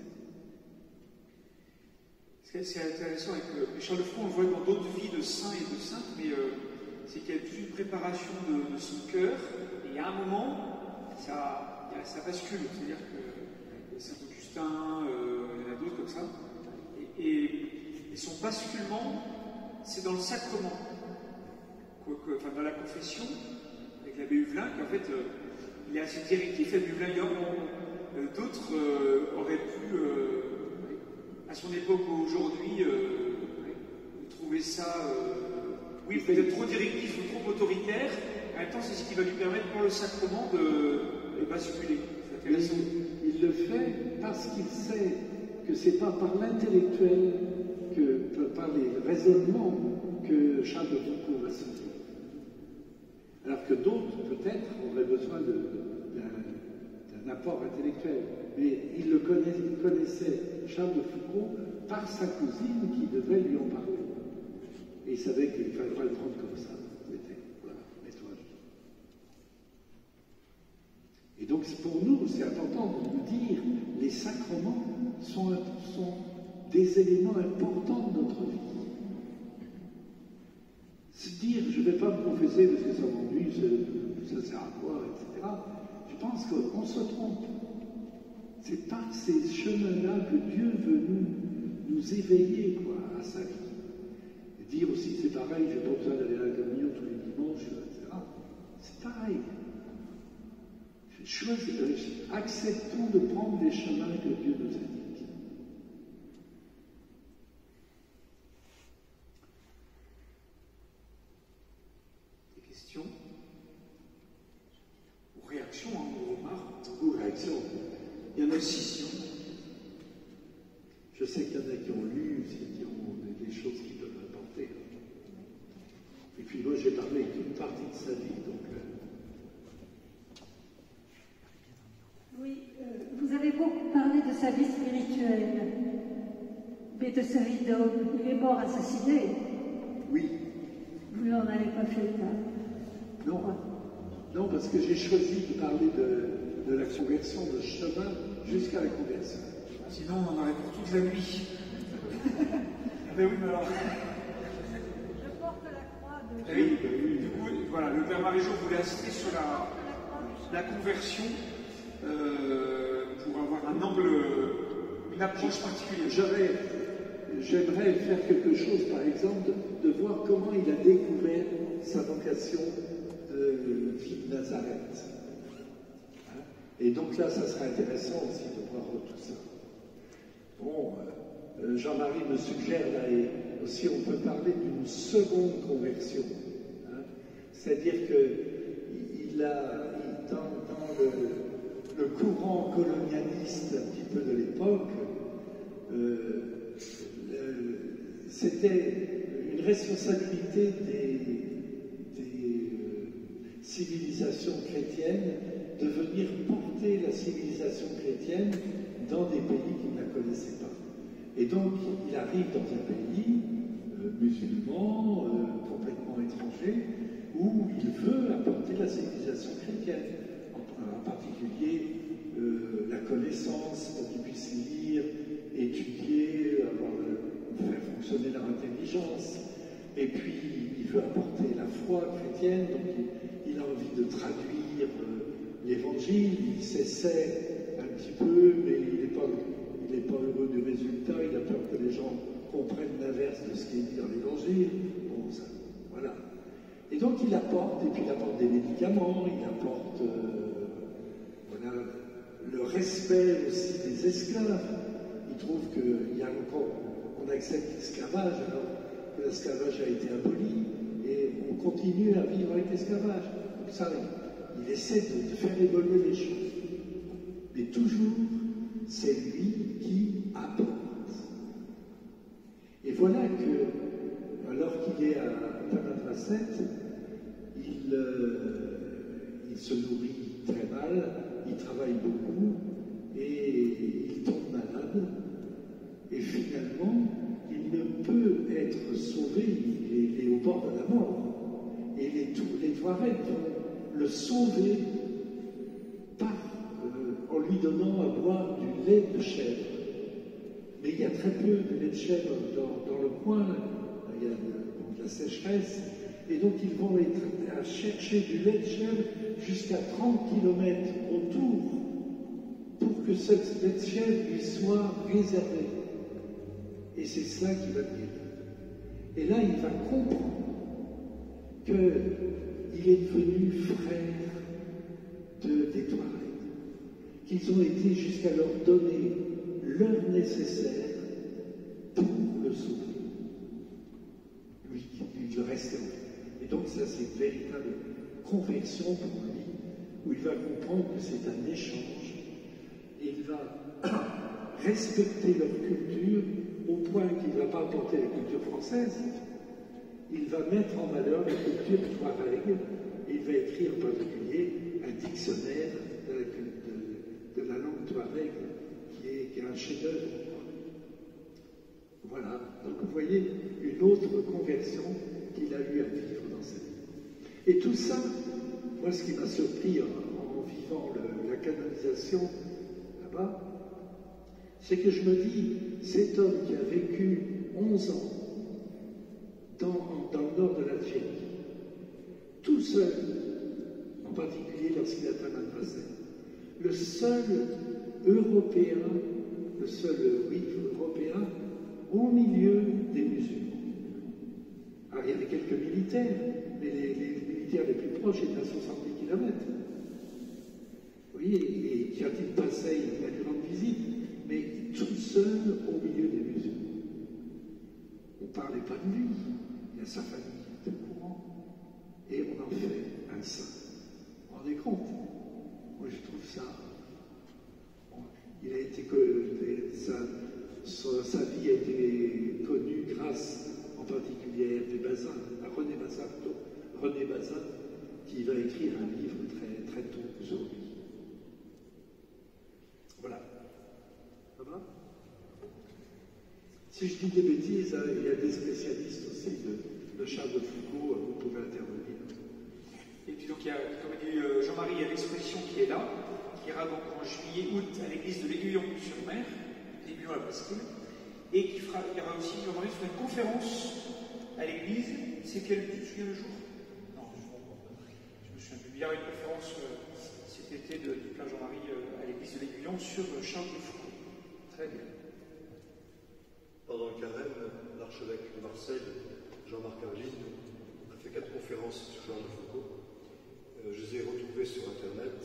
C'est intéressant avec Charles de Foucault, on le voit dans d'autres vies de saints et de saintes, mais c'est qu'il y a toute une préparation de son cœur, et il y a un moment, ça bascule, c'est-à-dire que Saint-Augustin, il y en a d'autres comme ça, et son basculement, c'est dans le sacrement, enfin dans la confession, avec l'abbé Huvelin, qu'en fait, il est assez directif, l'abbé Huvelin, d'autres auraient pu, à son époque ou aujourd'hui, trouver ça, oui, peut-être trop directif ou trop autoritaire. En même temps, c'est ce qui va lui permettre, par le sacrement, de basculer. C'est intéressant. Il le fait parce qu'il sait que c'est pas par l'intellectuel, par les raisonnements, que Charles de Foucault va se dire. Alors que d'autres, peut-être, auraient besoin d'un apport intellectuel. Mais il connaissait, Charles de Foucault, par sa cousine qui devait lui en parler. Et il savait qu'il ne fallait pas le prendre comme ça. C'était, voilà, nettoyage. pour nous, c'est important de nous dire, les sacrements sont des éléments importants de notre vie. Se dire, je ne vais pas me confesser parce que ça m'ennuie, ça sert à quoi, etc. Je pense qu'on se trompe. C'est par ces chemins-là que Dieu veut nous éveiller à sa vie. Et dire aussi, c'est pareil, je n'ai pas besoin d'aller à la communion tous les dimanches, etc. C'est pareil. Acceptons de prendre les chemins que Dieu nous indique. Des questions ou réactions, ou remarques? Ou réactions. Il y en a 6. Je sais qu'il y en a qui ont lu, qui ont des choses qui peuvent apporter. Et puis moi, j'ai parlé d'une partie de sa vie, donc... Oui, vous avez beaucoup parlé de sa vie spirituelle, mais de sa vie d'homme. Il est mort assassiné. Oui. Vous n'en avez pas fait ça. Non. Non, parce que j'ai choisi de parler de la conversion, de chemin jusqu'à la conversion. Sinon, on en aurait pour toute la nuit. Ben oui, mais alors... Je porte la croix de... Oui, du coup, voilà, le Père Marie-Jo voulait insister sur la conversion pour avoir un angle, une approche particulière. J'aimerais faire quelque chose, par exemple, de voir comment il a découvert sa vocation de vie de Nazareth. Et donc là, ça serait intéressant aussi de voir tout ça. Bon, Jean-Marie me suggère là, et aussi on peut parler d'une seconde conversion. C'est-à-dire que dans le courant colonialiste un petit peu de l'époque, c'était une responsabilité des civilisations chrétiennes de venir porter la civilisation chrétienne dans des pays qui ne la connaissaient pas. Et donc, il arrive dans un pays musulman, complètement étranger, où il veut apporter la civilisation chrétienne, en particulier la connaissance, pour qu'ils puissent lire, étudier, faire fonctionner leur intelligence. Et puis, il veut apporter la foi chrétienne, donc il a envie de traduire l'évangile, il s'essaie un petit peu, mais il n'est pas heureux du résultat, il a peur que les gens comprennent l'inverse de ce qui est dit dans l'évangile. Bon, ça, voilà. Et donc il apporte, et puis il apporte des médicaments, il apporte voilà, le respect aussi des esclaves. Il trouve qu'il y a encore, on accepte l'esclavage alors que l'esclavage a été aboli, et on continue à vivre avec l'esclavage. Donc ça, il essaie de faire évoluer les choses. Mais toujours, c'est lui qui apporte. Et voilà que, alors qu'il est à Tamanrasset, il se nourrit très mal, il travaille beaucoup, et il tombe malade. Et finalement, il ne peut être sauvé, il est au bord de la mort. Et les Touaregs vont le sauver en lui donnant à boire du lait de chèvre. Mais il y a très peu de lait de chèvre dans le coin, il y a de la sécheresse, et donc ils vont être à chercher du lait de chèvre jusqu'à 30 km autour pour que ce lait de chèvre lui soit réservé. Et c'est cela qui va guérir. Et là, il va comprendre qu'il est devenu frère des Touaregs, qu'ils ont été jusqu'à leur donner l'heure nécessaire pour le sauver. Lui, il le restait. Et donc ça, c'est une véritable conversion pour lui, où il va comprendre que c'est un échange, et il va respecter leur culture au point qu'il ne va pas apporter la culture française, il va mettre en valeur la culture touareg, et il va écrire en particulier un dictionnaire de la langue touareg qui est un chef-d'œuvre. Voilà, donc vous voyez une autre conversion qu'il a eu à vivre dans sa vie. Et tout ça, moi ce qui m'a surpris en vivant la canonisation là-bas, c'est que je me dis, cet homme qui a vécu 11 ans dans le nord de l'Algérie, tout seul, en particulier lorsqu'il atteint la tracée, le seul Européen, Européen au milieu des musulmans. Alors il y avait quelques militaires, mais les militaires les plus proches étaient à 70 km. Vous voyez, et Khatib passait, il a dû rendre visite, mais tout seul au milieu des musulmans. On ne parlait pas de lui, il y a sa famille qui était au courant, et on en fait un saint. Vous vous rendez compte? Moi je trouve ça. Il a été sa vie a été connue grâce en particulier à René Bazin, qui va écrire un livre très, très tôt sur lui. Voilà. Ça va? Si je dis des bêtises, il y a des spécialistes aussi de Charles de Foucault, vous pouvez intervenir. Et puis donc il y a, comme a dit Jean-Marie, il y a l'exposition qui est là, qui ira donc en juillet-août à l'église de l'Aiguillon-sur-Mer, l'Aiguillon à la Bascule, et il y aura aussi, Jean-Marie, une conférence à l'église. C'est quel le jour? Non, je me souviens plus. Il y aura une conférence cet été du Père Jean-Marie à l'église de l'Aiguillon sur Charles de Foucault. Très bien. Pendant le carême, l'archevêque de Marseille, Jean-Marc Arline, a fait 4 conférences sur Charles de Foucault. Je les ai retrouvées sur Internet.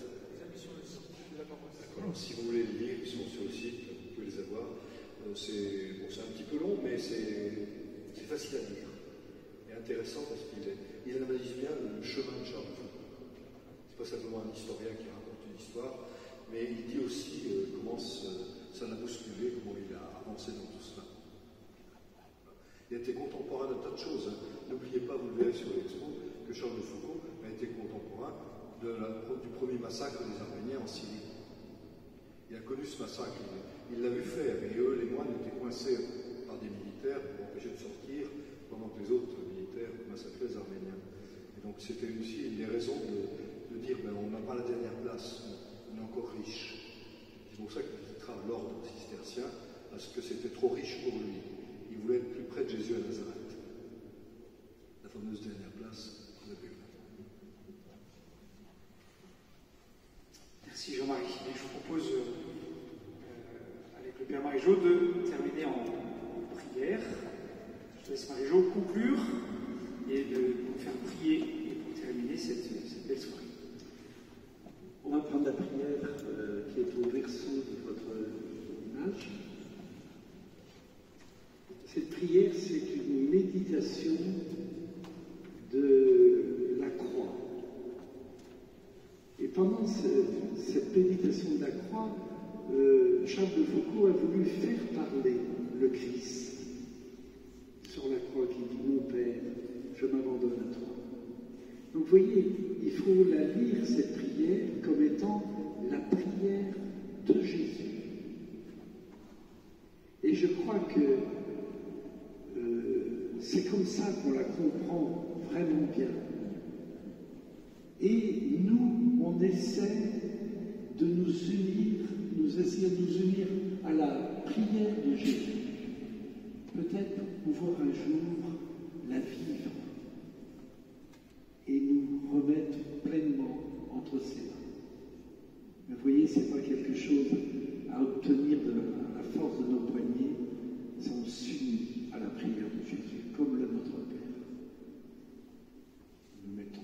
D'accord. Si vous voulez les lire, ils sont sur le site, vous pouvez les avoir. C'est un petit peu long, mais c'est facile à lire. Et intéressant parce qu'il analyse bien le chemin de Charles de Foucault. Ce n'est pas simplement un historien qui raconte une histoire, mais il dit aussi comment ça l'a bousculé, comment il a avancé dans tout cela. Il a été contemporain d'un tas de choses. N'oubliez pas, vous le verrez sur l'expo, que Charles de Foucault a été contemporain du premier massacre des Arméniens en Syrie. Il a connu ce massacre, il l'a vu faire, et eux, les moines, étaient coincés par des militaires pour empêcher de sortir, pendant que les autres militaires massacraient les Arméniens. Et donc c'était aussi une des raisons de dire, ben, on n'a pas la dernière place, on est encore riche. C'est pour ça qu'il quittera l'ordre cistercien, parce que c'était trop riche pour lui. Il voulait être plus près de Jésus à Nazareth. La fameuse dernière place, vous avez vu. Merci Jean-Marie. Et je vous propose, avec le Père Marie-Jo, de terminer en prière. Je laisse Marie-Jo conclure et de vous faire prier pour terminer cette belle soirée. On va prendre la prière qui est au verso de votre image. Cette prière, c'est une méditation de la croix. Et pendant cette méditation de la croix, Charles de Foucault a voulu faire parler le Christ sur la croix qui dit « Mon Père, je m'abandonne à toi ». Donc vous voyez, il faut la lire, cette prière, comme étant la prière de Jésus. Et je crois que c'est comme ça qu'on la comprend vraiment bien. Et nous, on essaie de nous essayer de nous unir à la prière de Jésus. Peut-être pouvoir un jour la vivre et nous remettre pleinement entre ses mains. Mais vous voyez, ce n'est pas quelque chose à obtenir à la force de nos poignets, c'est on s'unit à la prière de Jésus, comme le notre Père. Nous mettons.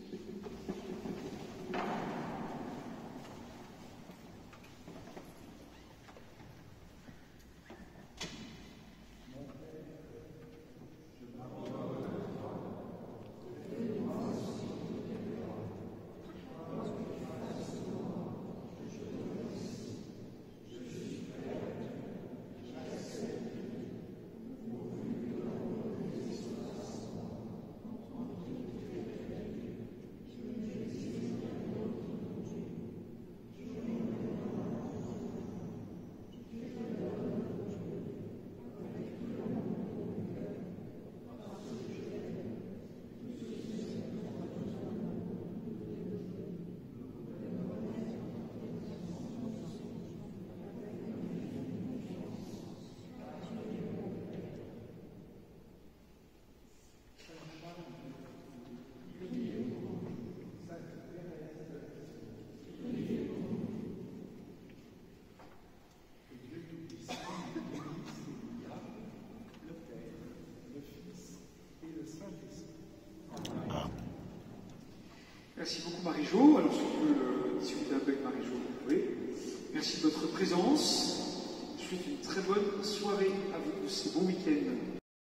Merci beaucoup Marie-Jo. Alors si on peut discuter un peu avec Marie-Jo, vous pouvez. Merci de votre présence. Je vous souhaite une très bonne soirée à vous tous et bon week-end.